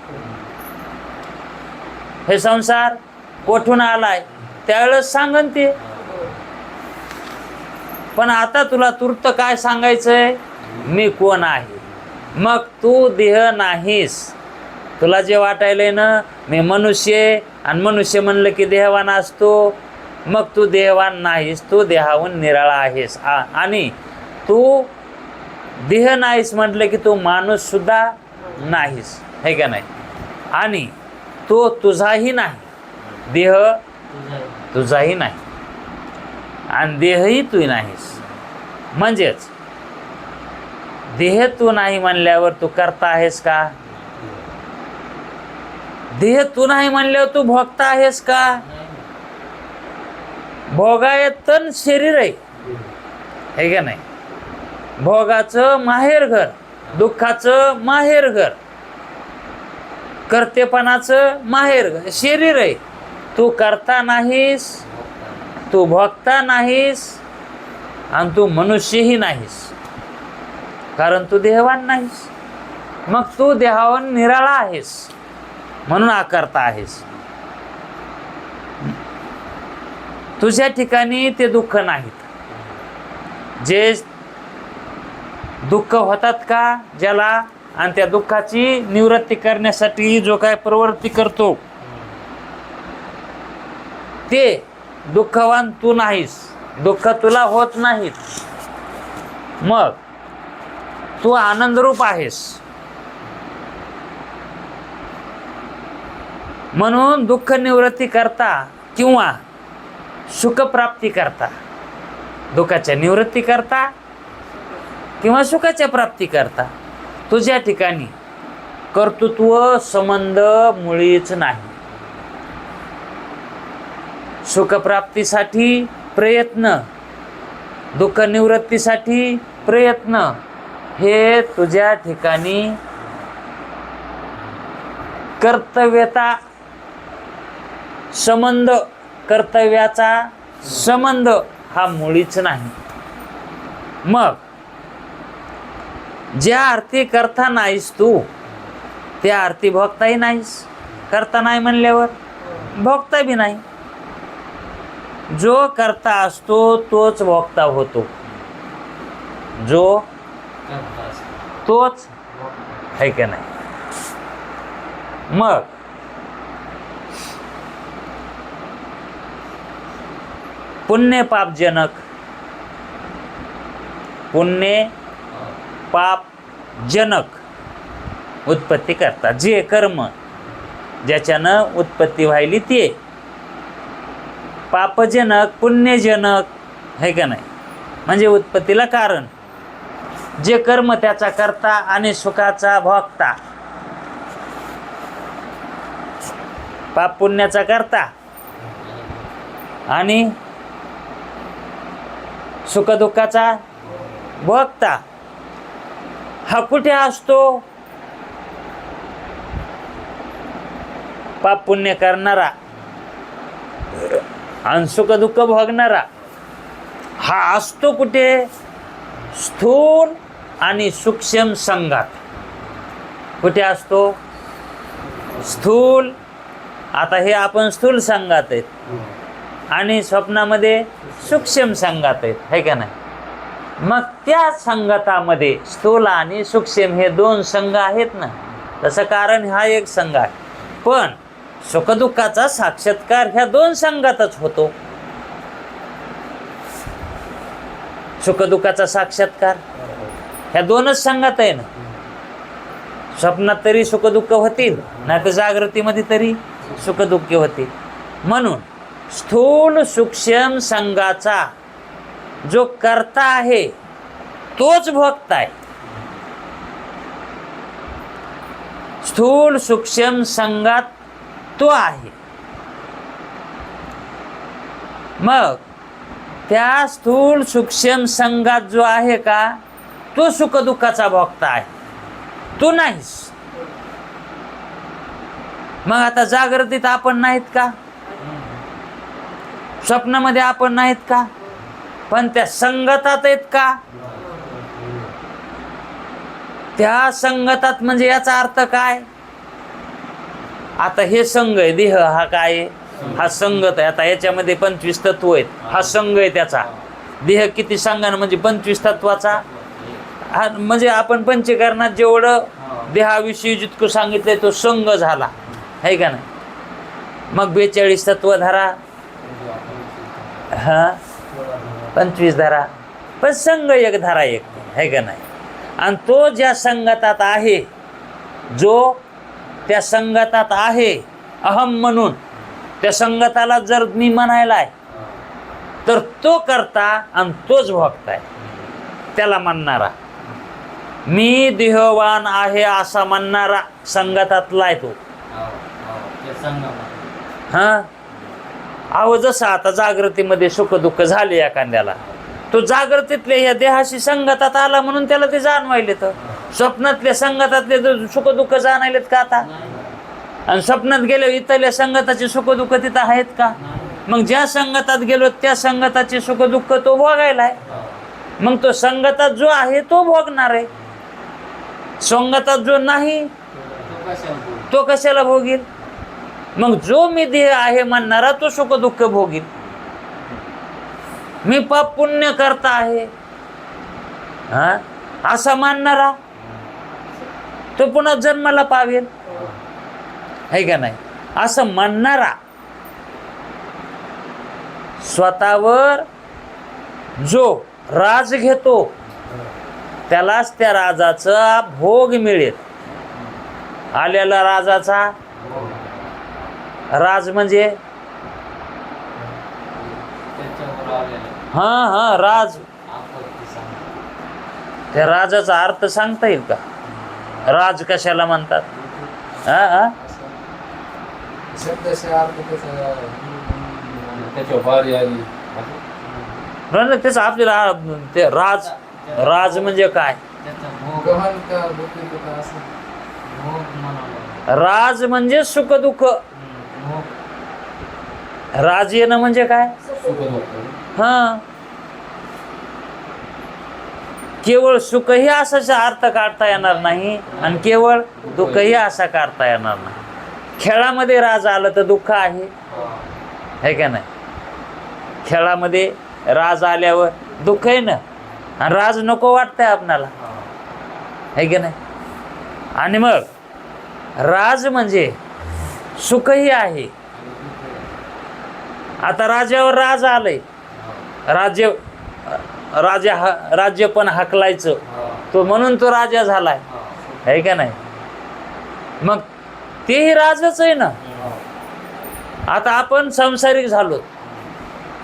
हे संसार कोठून आलाय त्यावेळेस सांगन ते. पण आता तुला तूर्त काय सांगायचंय? मी कोण आहे. मग तू देह नाहीस. तुला जे वाटायलंय ना मी मनुष्य, आणि मनुष्य म्हणलं की देहवान असतो. मग तू देहवान नाहीस, तू देहाहून निराळा आहेस. आणि तू देह नाहीस म्हटलं की तू माणूस सुद्धा नाहीस. है का नाही? आणि तो तुझाही नाही. देह तुझाही नाही आणि देहही तू नाहीस. म्हणजेच देह तू नाही म्हणल्यावर तू करता आहेस का? देह तू नाही म्हणल्यावर तू भोगता आहेस का? भोगायतन शरीर आहे. है का नाही? भोगाचं माहेर घर, दुःखाचं माहेर घर, कर्तेपणाचं माहेर घर शरीर आहे. तू करता नाहीस, तू भोगता नाहीस आणि तू मनुष्यही नाहीस, कारण तू देहवान नाहीस. मग तू देहावान निराळा आहेस म्हणून अकर्ता आहेस. तुझ्या ठिकाणी ते दुःख नाहीत. जे दुःख होतात का ज्याला, आणि त्या दुःखाची निवृत्ती करण्यासाठी जो काय प्रवृत्ती करतो, ते दुःखवान तू नाहीस. दुःख तुला होत नाहीत. मग तू आनंदरूप आहेस. म्हणून दुःख निवृत्ती करता किंवा सुखप्राप्ती करता, दुःखाच्या निवृत्ती करता किंवा सुखाच्या प्राप्ती करता, तुझ्या ठिकाणी कर्तृत्व संबंध मुळीच नाही. सुखप्राप्तीसाठी प्रयत्न, दुःख निवृत्तीसाठी प्रयत्न, हे तुझ्या ठिकाणी कर्तव्यता संबंध, कर्तव्याचा संबंध हा मुळीच नाही. मग ज्या अर्थी करता नाहीस तू, त्या अर्थी भोगताही नाहीस. करता नाही म्हणल्यावर भोगता बी नाही. जो करता असतो तोच भोगता होतो. जो तोच आहे का नाही. मग पुण्य पापजनक, पुण्य पापजनक उत्पत्ती करता. जे कर्म ज्याच्यानं उत्पत्ती व्हायली ते पापजनक, पुण्यजनक आहे का नाही, म्हणजे उत्पत्तीला कारण. जे कर्म त्याचा करता आणि सुखाचा भोगता, पाप पुण्याचा करता आणि सुखदुःखाचा भोगता, हा कुठे असतो. पाप पुण्य करणारा आणि सुखदुःख भोगणारा हा असतो कुठे. स्थूल आणि सूक्ष्म संघात. कुठे असतो. स्थूल, आता हे आपण स्थूल संघात आहेत आणि स्वप्नामध्ये सूक्ष्म संघात आहेत, है का नाही. मग त्या संगतामध्ये स्थूल आणि सूक्ष्म हे दोन संघ आहेत ना. तसं कारण हा एक संघ आहे, पण सुखदुःखाचा साक्षात्कार ह्या दोन संघातच होतो. सुखदुःखाचा साक्षात्कार ह्या दोनच संघात आहे ना. स्वप्नात तरी सुखदुःख होतील, नाही तर जागृतीमध्ये तरी सुखदुःख होतील. म्हणून स्थूल सूक्ष्म संघाचा जो करता आहे तोच भोगता आहे. स्थूल सूक्ष्म संघात तो आहे. मग त्या स्थूल सूक्ष्म संघात जो आहे का, तो सुखदुःखाचा भोगता आहे, तू नाहीस. मग आता जागृतीत आपण नाहीत का, स्वप्नामध्ये आपण नाहीत का, पण त्या संगतात आहेत का. त्या संगतात म्हणजे याचा अर्थ काय. आता हे संघ आहे, देह हा काय आहे, हा संगत आहे. आता याच्यामध्ये 25 तत्व आहेत, हा संघ आहे त्याचा. देह किती संघानं म्हणजे 25 तत्वाचा. हा म्हणजे आपण पंचकरणात जेवढं देहाविषयी जितकं सांगितलंय तो संघ झाला, है का नाही. मग 42 तत्व धरा, हा 25 धरा, पण संघ एक धरा एक, है का नाही. आणि तो ज्या संगतात आहे, जो त्या संगतात आहे अहम म्हणून, त्या संगताला जर मी म्हणायला आहे तर तो करता आणि तोच भोगताय. त्याला म्हणणारा मी देहवान आहे असा म्हणणारा संगतातला आहे तो. हा अहो जसं आता जागृतीमध्ये सुख दुःख झाले एखाद्याला, तो जागृतीतल्या ह्या देहाशी संगतात आला म्हणून त्याला ते जाणवायले. तर स्वप्नातल्या संगतातले सुख दुःख जाणायलेत का आता. आणि स्वप्नात गेलो इथल्या संगताचे सुख दुःख तिथं आहेत का? मग ज्या संगतात गेलो त्या संगताचे सुख दुःख तो भोगायला आहे. मग तो संगतात जो आहे तो भोगणार आहे. संगतात जो नाही तो कशाला भोगील? मग जो मी देह आहे म्हणणारा तो सुख दुःख भोगील. मी पाप पुण्य करता आहे हा असा मानणारा तो पुन्हा जन्माला पावेल आहे का नाही? असं म्हणणारा स्वतःवर जो राज घेतो त्यालाच त्या राजाचा भोग मिळेल. आलेला राजाचा राज म्हणजे हा राज. त्या राजाचा अर्थ सांगता येईल का? राज कशाला म्हणतात? हा त्याच आपल्याला ते राज म्हणजे काय? राज म्हणजे सुख दुःख. राज येणं म्हणजे काय? हा केवळ सुखही असा अर्थ काढता येणार नाही आणि केवळ दुःखही असा काढता येणार नाही. खेळामध्ये राज आलं तर दुःख आहे का नाही? खेळामध्ये राज आल्यावर दुःख आहे ना. आणि राज नको वाटतंय आपणाला आहे का नाही? आणि मग राज म्हणजे सुखही आहे. आता राजावर राज आलंय. राज्य पण हाकलायचं तो म्हणून तो राजा झालाय आहे का नाही? मग तेही राजच आहे ना. आता आपण संसारिक झालो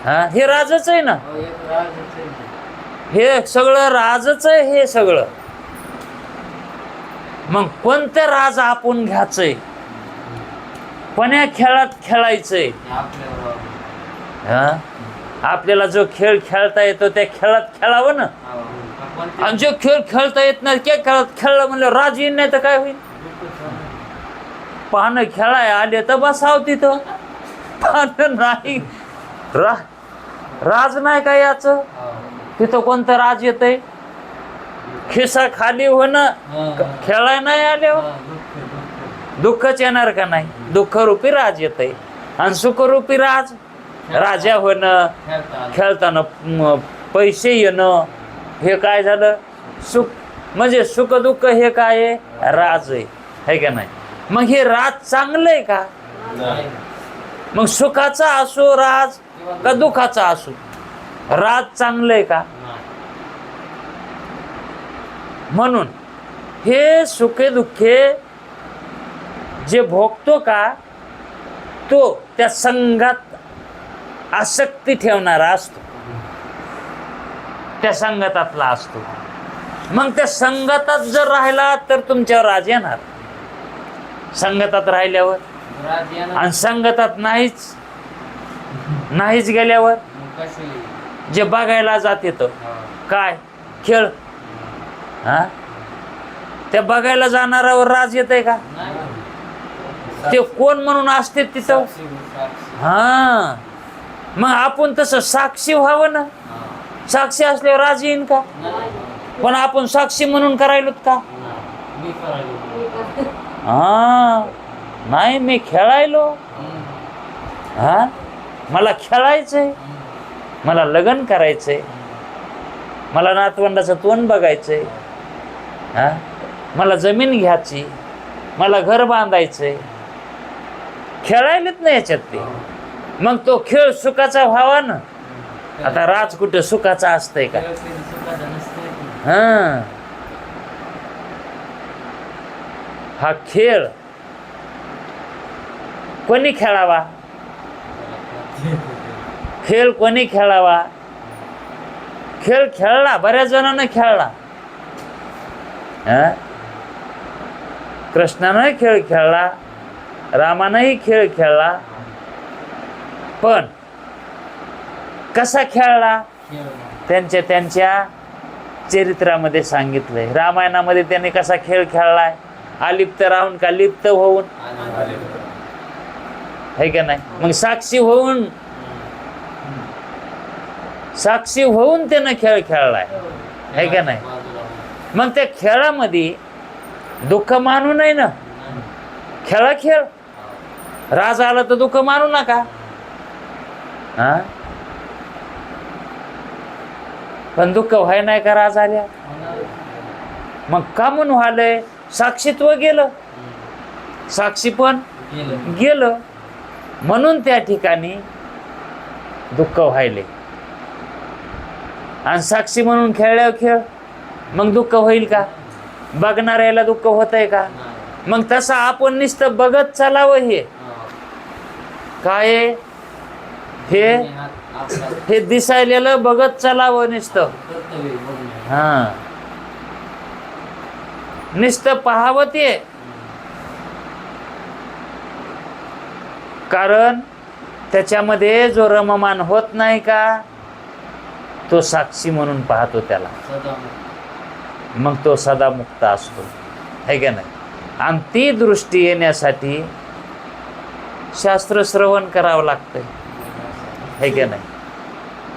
हे राजच आहे ना. हे सगळं राजच आहे हे सगळं. मग कोणतं राज आपण घ्यायचंय? कोण्या खेळात खेळायचंय? आपल्याला जो खेळ खेळता येतो त्या खेळात खेळावं ना. आणि जो खेळ खेळता येत नाही त्या खेळात खेळलं म्हणलं राज येईन नाही तर काय होईल? पानं खेळाय आले तर बसाव तिथं. पानं नाही राज नाही का याच? तिथं कोणतं राज येतंय? खिसा खाली होणं खेळाय नाही आल्यावर दुःखच येणार का नाही? दुःखरूपी राज येतंय. आणि सुखरूपी राजा होणं खेळताना पैसे येणं हे काय झालं? सुख म्हणजे सुख दुःख हे काय आहे? राज आहे का नाही? मग हे राज चांगलं आहे का? मग सुखाचा असो राज का दुःखाचा असो राज चांगलं आहे का? म्हणून हे सुखे दुःखे जे भोगतो का तो त्या संघात आसक्ती ठेवणारा असतो. त्या संगतातला असतो. मग त्या संगतात जर राहिला तर तुमच्यावर राज येणार. संगतात राहिल्यावर आणि संगतात नाहीच गेल्यावर जे बघायला जात येतं काय खेळ त्या बघायला जाणाऱ्यावर राज येतंय का? ते कोण म्हणून असते तिथं? हा मग आपण तसं साक्षी व्हावं ना. साक्षी असल्यावर राज येईन का? पण आपण साक्षी म्हणून करायलोत का? हा नाही मी खेळायलो. हा मला खेळायचंय. मला लग्न करायचंय. मला नातवंडाचं तोंड बघायचंय. मला जमीन घ्यायची. मला घर बांधायचंय. खेळायलेत ना याच्यात ते. मग तो खेळ सुखाचा व्हावा ना. आता राज कुठे सुखाचा असतंय का? हा खेळ कोणी खेळावा? खेळ कोणी खेळावा? खेळ खेळला बऱ्याच जणांना खेळला. कृष्णानंही खेळ खेळला. रामानंही खेळ खेळला. पण कसा खेळला त्यांच्या चरित्रामध्ये सांगितलंय. रामायणामध्ये त्यांनी कसा खेळ खेळलाय अलिप्त राहून का लिप्त होऊन, है का नाही? मग साक्षी होऊन त्यानं खेळ खेळलाय, है का नाही? मग त्या खेळामध्ये दुःख मानू नये ना, खेळ राज आला तर दुःख मानू नका. हा, पण दुःख व्हाय नाही का राज आल्या? मग का म्हणून व्हायलंय? साक्षीत्व गेलं, साक्षी पण गेलं, म्हणून त्या ठिकाणी दुःख व्हायले. आणि साक्षी म्हणून खेळल्यावर खेळ, मग दुःख होईल का? बघणाऱ्याला दुःख होतंय का? मग तसं आपण नुसतं बघत चालावं. हे काय? हे दिसायलेलं बघत चालावं नुसतं. हा, नुसतं पाहावं ते. कारण त्याच्यामध्ये जो रममान होत नाही का, तो साक्षी म्हणून पाहतो त्याला, मग तो सदा मुक्त असतो, है का नाही? आणि ती दृष्टी येण्यासाठी शास्त्र श्रवण करावं लागतंय, है का नाही?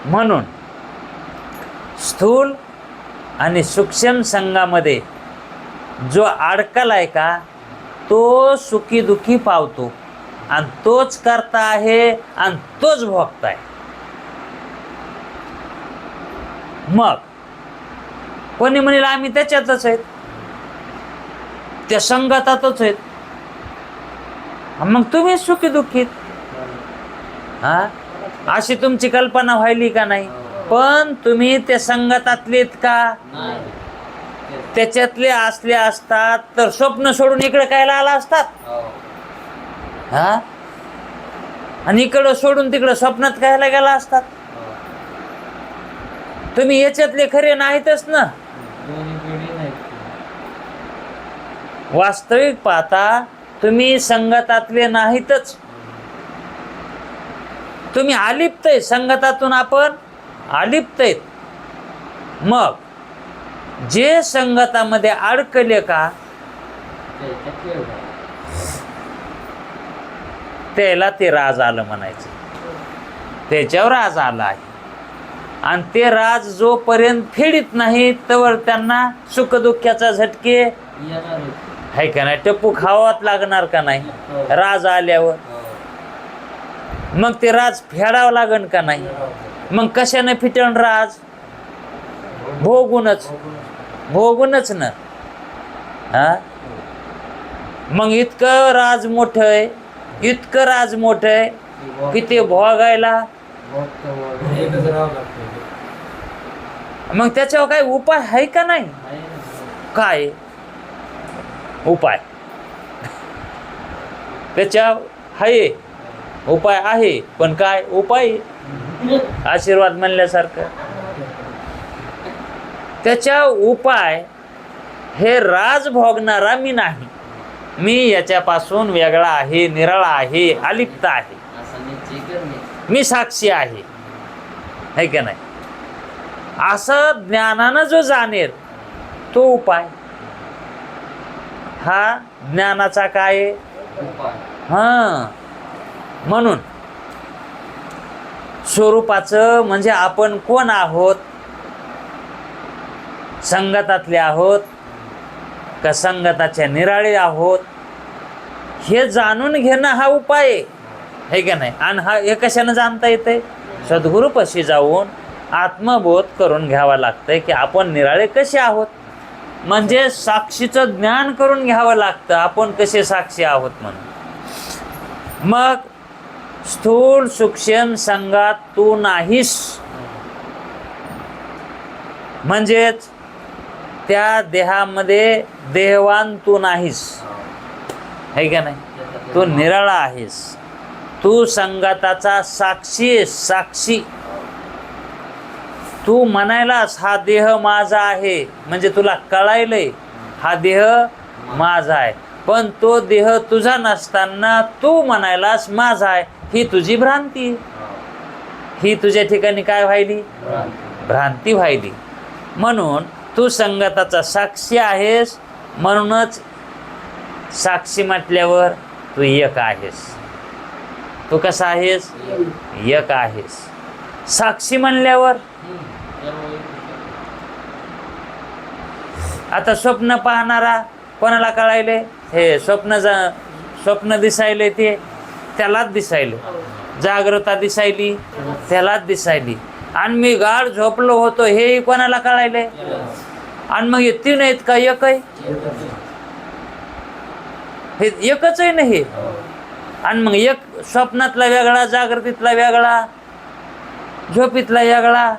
म्हणून स्थूल आणि सूक्ष्म संघामध्ये जो अडकलाय का, तो सुखी दुखी पावतो, आणि तोच करता आहे आणि तोच भोगता आहे. मग कोणी म्हणेल आम्ही त्याच्यातच आहेत, त्या संगतातच आहेत. मग तुम्ही सुखी दुःखीत. हा, अशी तुमची कल्पना व्हायली का नाही? पण तुम्ही त्या संगतातलेत का? त्याच्यातले असले असतात तर स्वप्न सोडून इकडे कायला आला असतात? हा, आणि इकडं सोडून तिकडं स्वप्नात कायला गेला असतात? तुम्ही याच्यातले खरे नाहीतच ना. वास्तविक पाहता तुम्ही संगतातले नाहीतच, तुम्ही अलिप्त आहे. संगतातून आपण अलिप्त आहेत. मग जे संगतामध्ये अडकले का, त्याला ते राज आलं म्हणायचं. त्याच्यावर राज आला आहे. आणि ते राज जोपर्यंत फेडीत नाही तोवर त्यांना सुख दुःखाचा झटके आहे का नाही? टप्पू खावाच लागणार का नाही? राज आल्यावर मग ते राज फेडावं लागन का नाही? मग कशाने फिटण राज? भोगूनच ना. हा, मग इतकं राज मोठं आहे, इतकं राज मोठं आहे की ते भोगायला. मग त्याच्यावर काय उपाय आहे का नाही? काय उपाय? त्याच्यावर आहे उपाय आहे, पण काय उपाय? आशीर्वाद म्हणल्यासारखं. त्याच्या उपाय हे राज भोगणारा मी नाही. मी याच्यापासून वेगळा आहे, निराळा आहे, अलिप्त आहे. मी साक्षी आहे, है का नाही? असं ज्ञानानं जो जाणेल तो उपाय. हा ज्ञानाचा काय? हा, म्हणून स्वरूपाचं म्हणजे आपण कोण आहोत? संगतातले आहोत का संगताच्या निराळे आहोत? हे जाणून घेणं हा उपाय आहे का नाही? आणि हा हे कशानं जाणता येते? सद्गुरूपाशी जाऊन आत्मबोध करून घ्यावा लागतंय की आपण निराळे कसे आहोत. म्हणजे साक्षीचं ज्ञान करून घ्यावं लागतं आपण कसे साक्षी आहोत म्हणून. मग स्थूल सूक्ष्म संघात तू नाहीस, म्हणजेच त्या देहामध्ये देहवान तू नाहीस, है का नाही? तू निराळा आहेस. तू संगताचा साक्षी आहेस, साक्षी. तू म्हणायलास हा देह माझा आहे, म्हणजे तुला कळायलंय हा देह माझा आहे. पण तो देह तुझा नसताना तू म्हणायलास माझा आहे, ही तुझी भ्रांती. ही तुझ्या ठिकाणी काय व्हायली? भ्रांती व्हायली. म्हणून तू संगताचा साक्षी आहेस. म्हणूनच साक्षी म्हटल्यावर तू एक आहेस. तू कसा आहेस? एक आहेस. साक्षी म्हणल्यावर आता स्वप्न पाहणारा कोणाला कळायले? हे स्वप्न दिसायले ते त्यालाच दिसायले. जागृता दिसायली त्यालाच दिसायली. आणि मी गाढ झोपलो होतो हे कोणाला कळायले? आणि मग हे तीन आहेत का एक आहे? हे एकच आहे ना हे. आणि मग एक स्वप्नातला वेगळा, जागृतीतला वेगळा, झोपीतला वेगळा.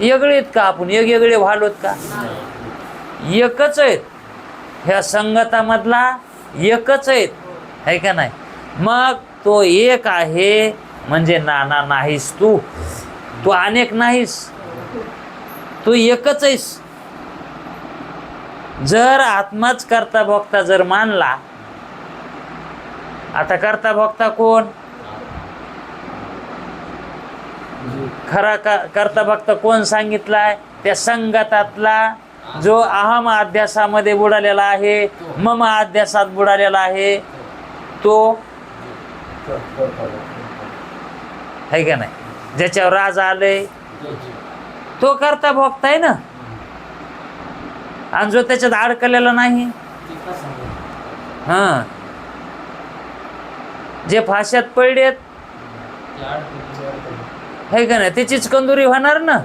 वेगळे आहेत का आपण? वेगवेगळे व्हालोत का? एकच आहेत. ह्या संगतामधला एकच आहेत, आहे का नाही? मग तो एक आहे म्हणजे नाना नाहीस तू. तू अनेक नाहीस, तू एकच आहेस. जर आत्माच करता भोगता जर मानला, आता करता भोगता कोण? खरा करता भोगता कोण सांगितलाय? त्या संगतातला जो अहम अध्यासामध्ये बुडालेला आहे, मम अध्यासात बुडालेला आहे, तो आहे का नाही? ज्याच्यावर राज आलंय तो करता भोगता आहे ना. आणि जो त्याच्यात अडकलेला नाही, हा, जे फाश्यात पडलेत है का नाही, त्याचीच कंदुरी होणार ना.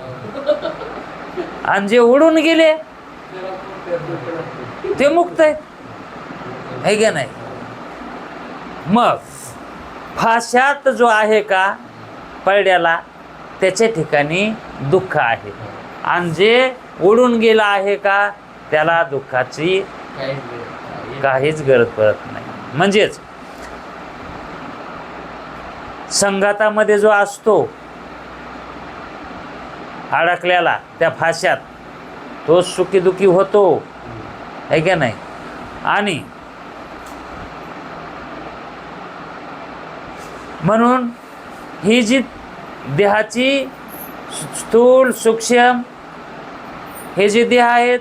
आणि जे उडून गेले ते मुक्त आहेत, है का नाही? मग फाश्यात जो आहे का पडल्याला, त्याच्या ठिकाणी दुःख आहे. आणि जे उडून गेला आहे का, त्याला दुःखाची काहीच गरज पडत नाही. म्हणजेच संघातामध्ये जो असतो अडकलेला त्या फाश्यात, तो सुखी दुखी होतो, है का नाही? आणि म्हणून ही जी देहाची स्थूल सूक्ष्म हे जे देह आहेत,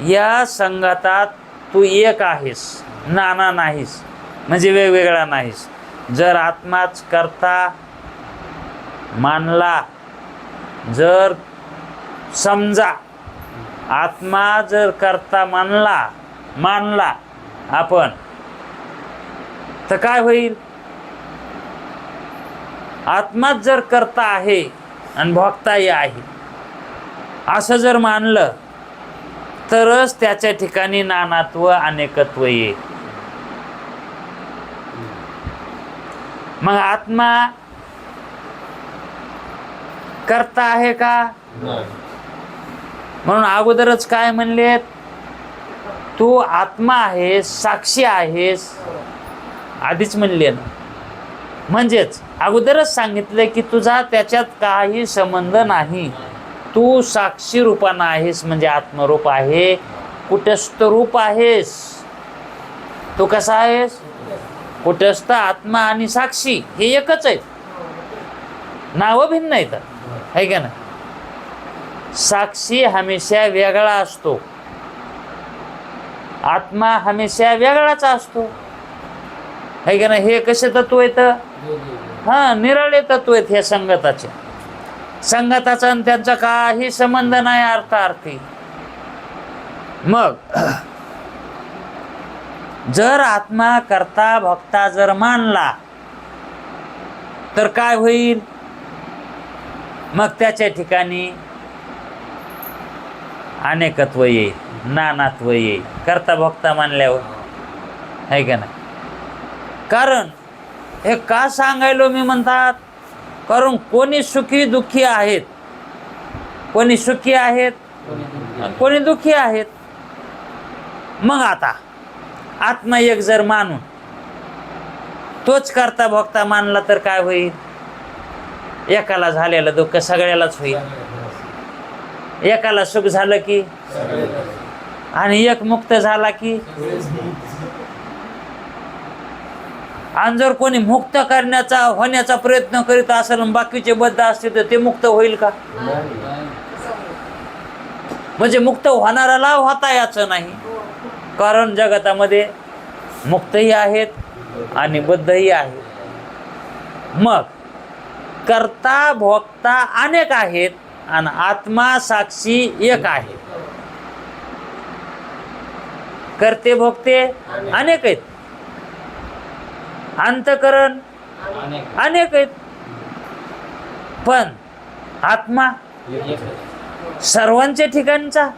या संघातात तू एक आहेस, नाना नाहीस, म्हणजे वेगवेगळा नाहीस. जर आत्माच करता मानला, जर समजा आत्मा जर करता मानला आपण, तर काय होईल? आत्माच जर करता आहे आणि भोगताही आहे असं जर मानलं, तरच त्याच्या ठिकाणी नानात्व अनेकत्व येईल. मग आत्मा करता आहे का? म्हणून अगोदरच काय म्हणलेत? तू आत्मा आहेस, साक्षी आहेस, आधीच म्हणले ना. म्हणजेच अगोदरच सांगितलं की तुझा त्याच्यात काही संबंध नाही. तू साक्षी रूपानं आहेस, म्हणजे आत्मरूप आहे, कुटस्थ रूप आहेस. तू कसा आहेस? कुटस्थ. आत्मा आणि साक्षी हे एकच आहेत, नावं भिन्न आहेत, है का नाही? साक्षी हमेशा वेगळा असतो, आत्मा हमेशा वेगळाच असतो, है का नाही? हे कसे तत्व आहेत? हा, निराळे तत्व आहेत हे संगताचे. संगताचा आणि त्यांचा काही संबंध नाही अर्थार्थी. मग जर आत्मा करता भोगता जर मानला, तर काय होईल? मग त्याच्या ठिकाणी अनेकत्व येईल, नानात्व येईल, करता भोगता मानल्यावर, है का नाही? कारण हे का सांगायलो मी म्हणतात? कारण कोणी सुखी दुःखी आहेत, कोणी सुखी आहेत, कोणी दुःखी आहेत. मग आता आत्मा एक जर मानून तोच करता भोगता मानला, तर काय होईल? एकाला झालेलं दुःख सगळ्यालाच होईल. एकाला सुख झालं की, आणि एक मुक्त झाला की. आणि जर कोणी मुक्त होण्याचा प्रयत्न करीत असेल आणि बाकीचे बद्ध असतील, तर ते मुक्त होईल का? म्हणजे मुक्त होणाऱ्याला होता याचं नाही. कारण जगतामध्ये मुक्तही आहेत आणि बद्धही आहेत. मग कर्ता भोक्ता अनेक आहेत आणि आत्मा साक्षी एक आहे. करते भोगते अनेक आहेत, अंतकरण अनेक आहेत, पण आत्मा सर्वांच्या ठिकाणचा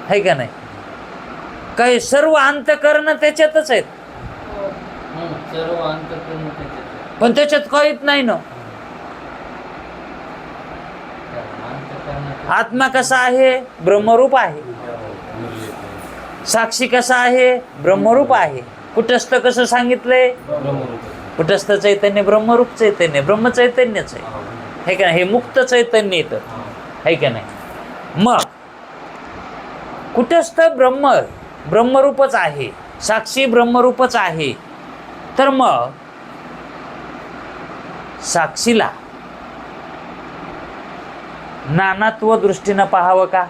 आहे का नाही? काही सर्व अंतकरण त्याच्यातच आहेत, पण त्याच्यात काहीच नाही ना. आत्मा कसा आहे? ब्रह्मरूप आहे. साक्षी कसा आहे? ब्रह्मरूप आहे. कुटस्थ कसं सांगितलंय? कुटस्थ चैतन्य ब्रह्मरूप चैतन्य, ब्रह्मचैतन्यच आहे का नाही? हे मुक्त चैतन्य येतं आहे का नाही? मग कुटस्थ ब्रह्मरूपच आहे, साक्षी ब्रह्मरूपच आहे. तर मग साक्षीला नानात्व दृष्टीनं पाहावं का?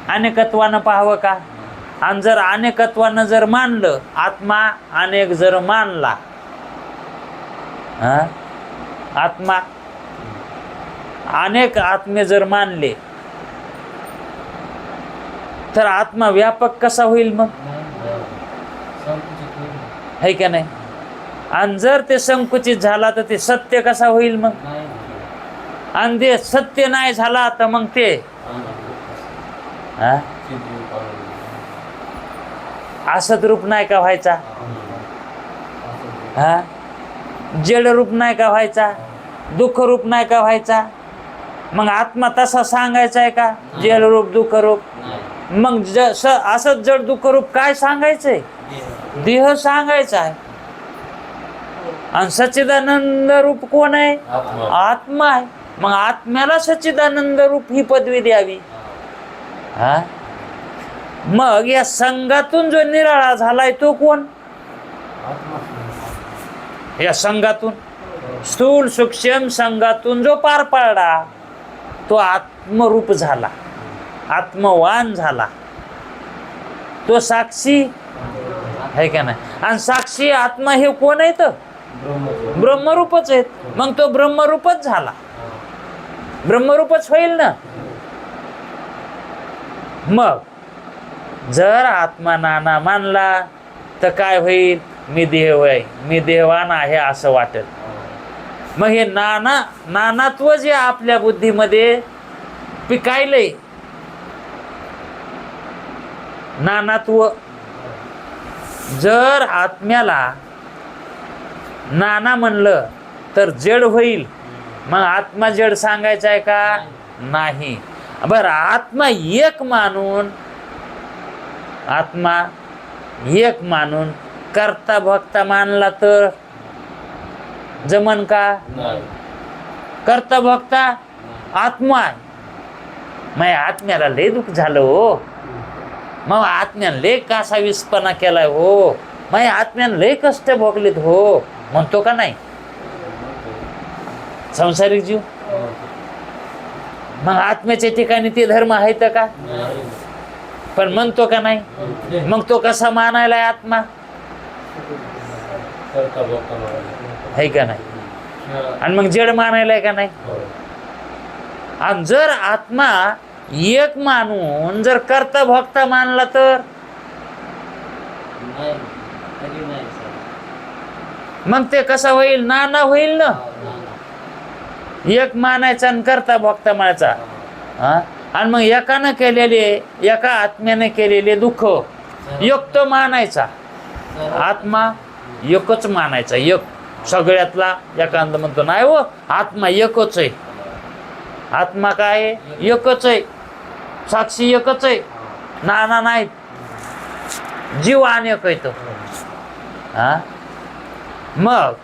अनेकत्वानं पाहावं का? आणि जर अनेकत्वानं जर मानलं, आत्मा अनेक जर मानला, आत्मा अनेक आत्मे जर मानले, तर आत्मा व्यापक कसा होईल मग? है का नाही? आणि जर ते संकुचित झाला तर ते सत्य कसा होईल मग? आणि ते सत्य नाही झाला तर मग ते असत रूप नाही का व्हायचा? जड रूप नाही का व्हायचा? दुःख रूप नाही का व्हायचा? मग आत्मा तसा सांगायचा आहे का? जड रूप दुःख रूप? मग असं जड दुःख रूप काय सांगायचंय? देह सांगायचा आहे. आणि सच्चिदानंद रूप कोण आहे? आत्मा आहे. मग आत्म्याला सच्चिदानंद रूप ही पदवी द्यावी. मग या संघातून जो निराळा झालाय तो कोण? या संघातून स्थूल सूक्ष्म संघातून जो पार पाडला तो आत्मरूप झाला, आत्मवान झाला, तो साक्षी आहे का नाही? आणि साक्षी आत्मा हे कोण आहेत? ब्रह्मरूपच आहेत. मग तो ब्रह्मरूपच झाला, ब्रह्मरूपच होईल ना. मग जर आत्मा नाना मानला तर काय होईल? मी देह आहे, मी देहवान आहे असं वाटेल. मग हे नानात्व जे आपल्या बुद्धीमध्ये पिकायलंय, नानात्व जर आत्म्याला नाना म्हणलं तर जड होईल. मग आत्मा जड सांगायचा आहे का? नाही. बरं, आत्मा एक मानून करता भक्ता मानला तर जमन का? करता भक्ता आत्मा आहे. मग आत्म्याला लय दुःख झालं हो, मग आत्म्यानं लय कासावीसपणा केलाय हो, मग आत्म्यानं लय कष्ट भोगलेत हो, म्हणतो का नाही संसारिक जीव? मग आत्म्याच्या ठिकाणी ते धर्म आहेत का? पण म्हणतो का नाही? मग तो कसा मानायला आत्मा आहे का नाही? आणि मग जड मानायला का नाही? आणि जर आत्मा एक मानून जर करता भक्ता मानला तर मग ते कसा होईल? नाना होईल ना. एक मानायचा आणि करता भक्ता मानायचा. आणि मग एकानं केलेले, एका आत्म्याने केलेले दुःख एक तो मानायचा, आत्मा एकच मानायचा. एक सगळ्यातला एखादा म्हणतो नाही हो, आत्मा एकच आहे. आत्मा काय आहे? एकच आहे. साक्षी एकच आहे, नाना नाहीत. जीव अनेक आहे तो. मग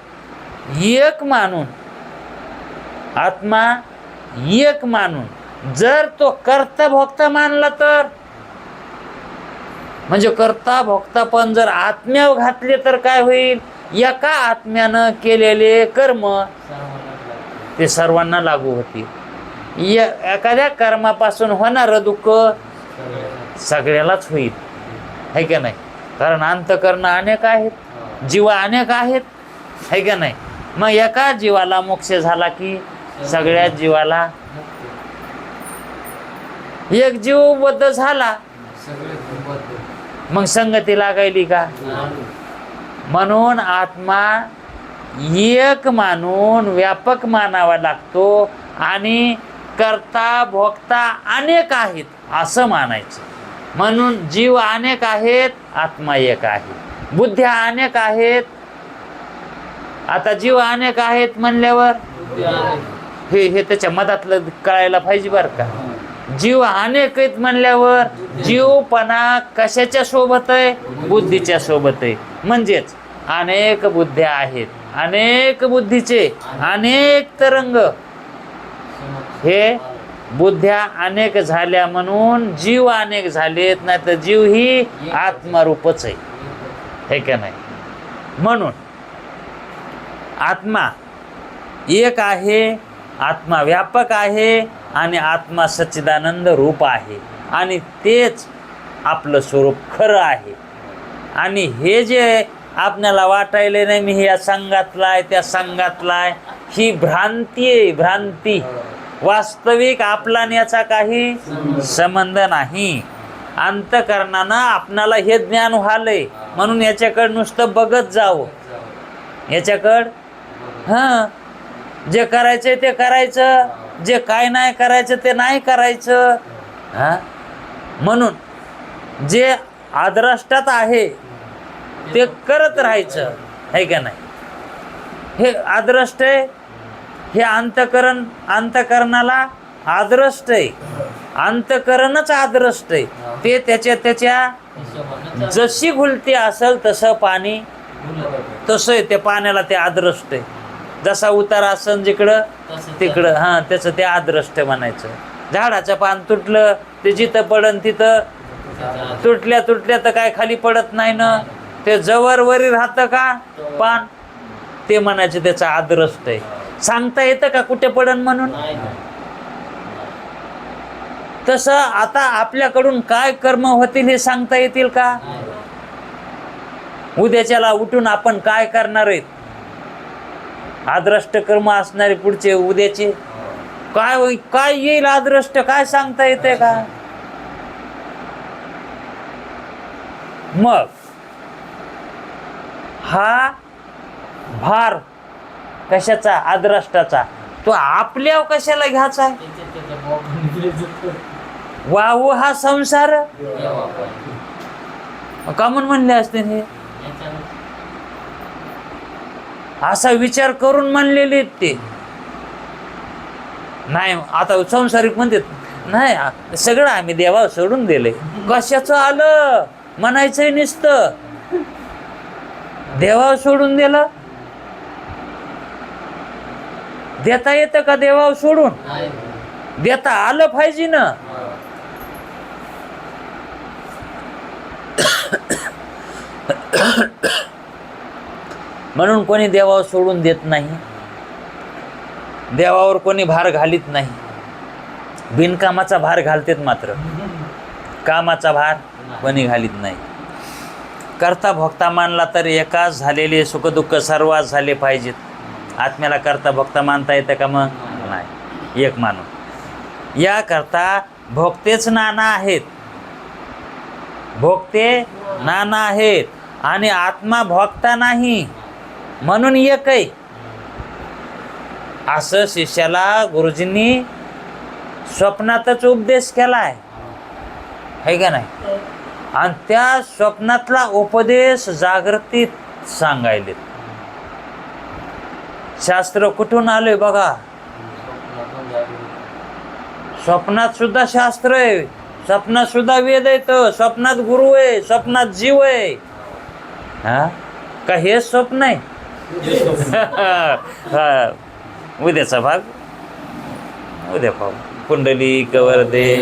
एक मानून, आत्मा एक मानून जर तो करता भोक्ता मानला तर, म्हणजे करता भोक्ता पण जर आत्म्यावर घातले तर काय होईल? एका आत्म्यानं केलेले कर्म ते सर्वांना लागू होतील. एखाद्या कर्मापासून होणारं दुःख सगळ्यालाच होईल. आहे का नाही? कारण अंतःकरण अनेक आहेत, जीव अनेक आहेत, आहे का नाही? मग एका जीवाला मोक्ष झाला की सगळ्या जीवाला, एक जीव बद्ध झाला मग संगती लागायली का? म्हणून आत्मा एक मानून व्यापक मानावा लागतो आणि कर्ता भोक्ता अनेक आहेत असं मानायचं. म्हणून जीव अनेक आहेत, आत्मा एक आहे. बुद्ध्या अनेक आहेत. आता जीव अनेक आहेत म्हणल्यावर हे त्याच्या मधातलं कळायला पाहिजे बरं का. जीव अनेक आहेत म्हणल्यावर जीवपणा कशाच्या सोबत आहे? बुद्धीच्या सोबत आहे. म्हणजेच अनेक बुद्ध्या आहेत, अनेक बुद्धीचे अनेक तरंग. हे बुद्ध्या अनेक झाल्या म्हणून जीव अनेक झालेत, नाही तर जीव ही आत्मारूपच आहे, हे का नाही? म्हणून आत्मा एक आहे, आत्मा व्यापक आहे आणि आत्मा सच्चिदानंद रूप आहे आणि तेच आपलं स्वरूप खरं आहे. आणि हे जे आपल्याला वाटायले नाही मी या संघातला आहे त्या संघातला आहे, ही भ्रांती आहे, भ्रांती. वास्तविक आपला आणि याचा काही संबंध नाही. अंतःकरणानं आपणाला हे ज्ञान व्हालंय म्हणून याच्याकडं नुसतं बघत जावं. याच्याकडं जे करायचंय ते करायचं, जे काय नाही करायचं ते नाही करायचं. म्हणून जे आदराष्टात आहे ते करत राहायचं, है का नाही? हे आदरष्ट आहे, हे अंतःकरणाला आदरष्ट आहे. अंतःकरणच आदरष्ट आहे. ते त्याच्या जशी घुलती असेल तसं पाणी, तसं आहे त्या पाण्याला ते आदरष्ट आहे. जसा उतार असन जिकडं तिकडं त्याचं ते आदरष्ट म्हणायचं. झाडाचं पान तुटलं ते जिथं पडन तिथं तुटल्या तर काय खाली पडत नाही ना, ते जवळ वरी राहतं का पान, ते म्हणायचं त्याचा आदरष्ट आहे. सांगता येतं का कुठे पडन म्हणून? तसं आता आपल्याकडून काय कर्म होतील हे सांगता येतील का? उद्याच्याला उठून आपण काय करणार आहेत? आदरष्ट कर्म असणारे पुढचे उद्याचे काय येईल आदरष्ट काय सांगता येते का? मग हा भार कशाचा? आदरष्टाचा. तो आपल्या कशाला घ्यायचा? वाहू हा संसार का म्हणून म्हणले असते हे? असा विचार करून म्हणलेले ते नाही. आता संसारिक म्हणतात नाही सगळं आम्ही देवा सोडून दिले. कशाचं आलं म्हणायचंय नुसतं? देवा सोडून दिलं? देता येतं का देवा सोडून? देता आलं पाहिजे ना. म्हणून कोणी देवावर सोडून देत नाही. देवावर कोणी भार घालीत नाही. बिनकामाचा भार घालतेत, मात्र कामाचा भार कोणी घालीत नाही. करता भोक्ता मानला तर एकाच झालेले सुखदुःख सर्वात झाले पाहिजेत. आत्म्याला करता भोक्ता मानता येतं का? मग नाही. एक मानून या करता भोक्तेच नाना आहेत, भोक्ते नाना आहेत आणि आत्मा भोक्ता नाही म्हणून एक आहे. असं शिष्याला गुरुजींनी स्वप्नातच उपदेश केलाय, है का नाही? आणि त्या स्वप्नातला उपदेश जागृतीत सांगायले. शास्त्र कुठून आले बघा. स्वप्नात सुद्धा शास्त्र आहे, स्वप्नात सुद्धा वेद आहे, तर स्वप्नात गुरु आहे, स्वप्नात जीव आहे. का हे स्वप्न आहे? उद्याचा भाग उद्या पाहू. कुंडली कवर दे.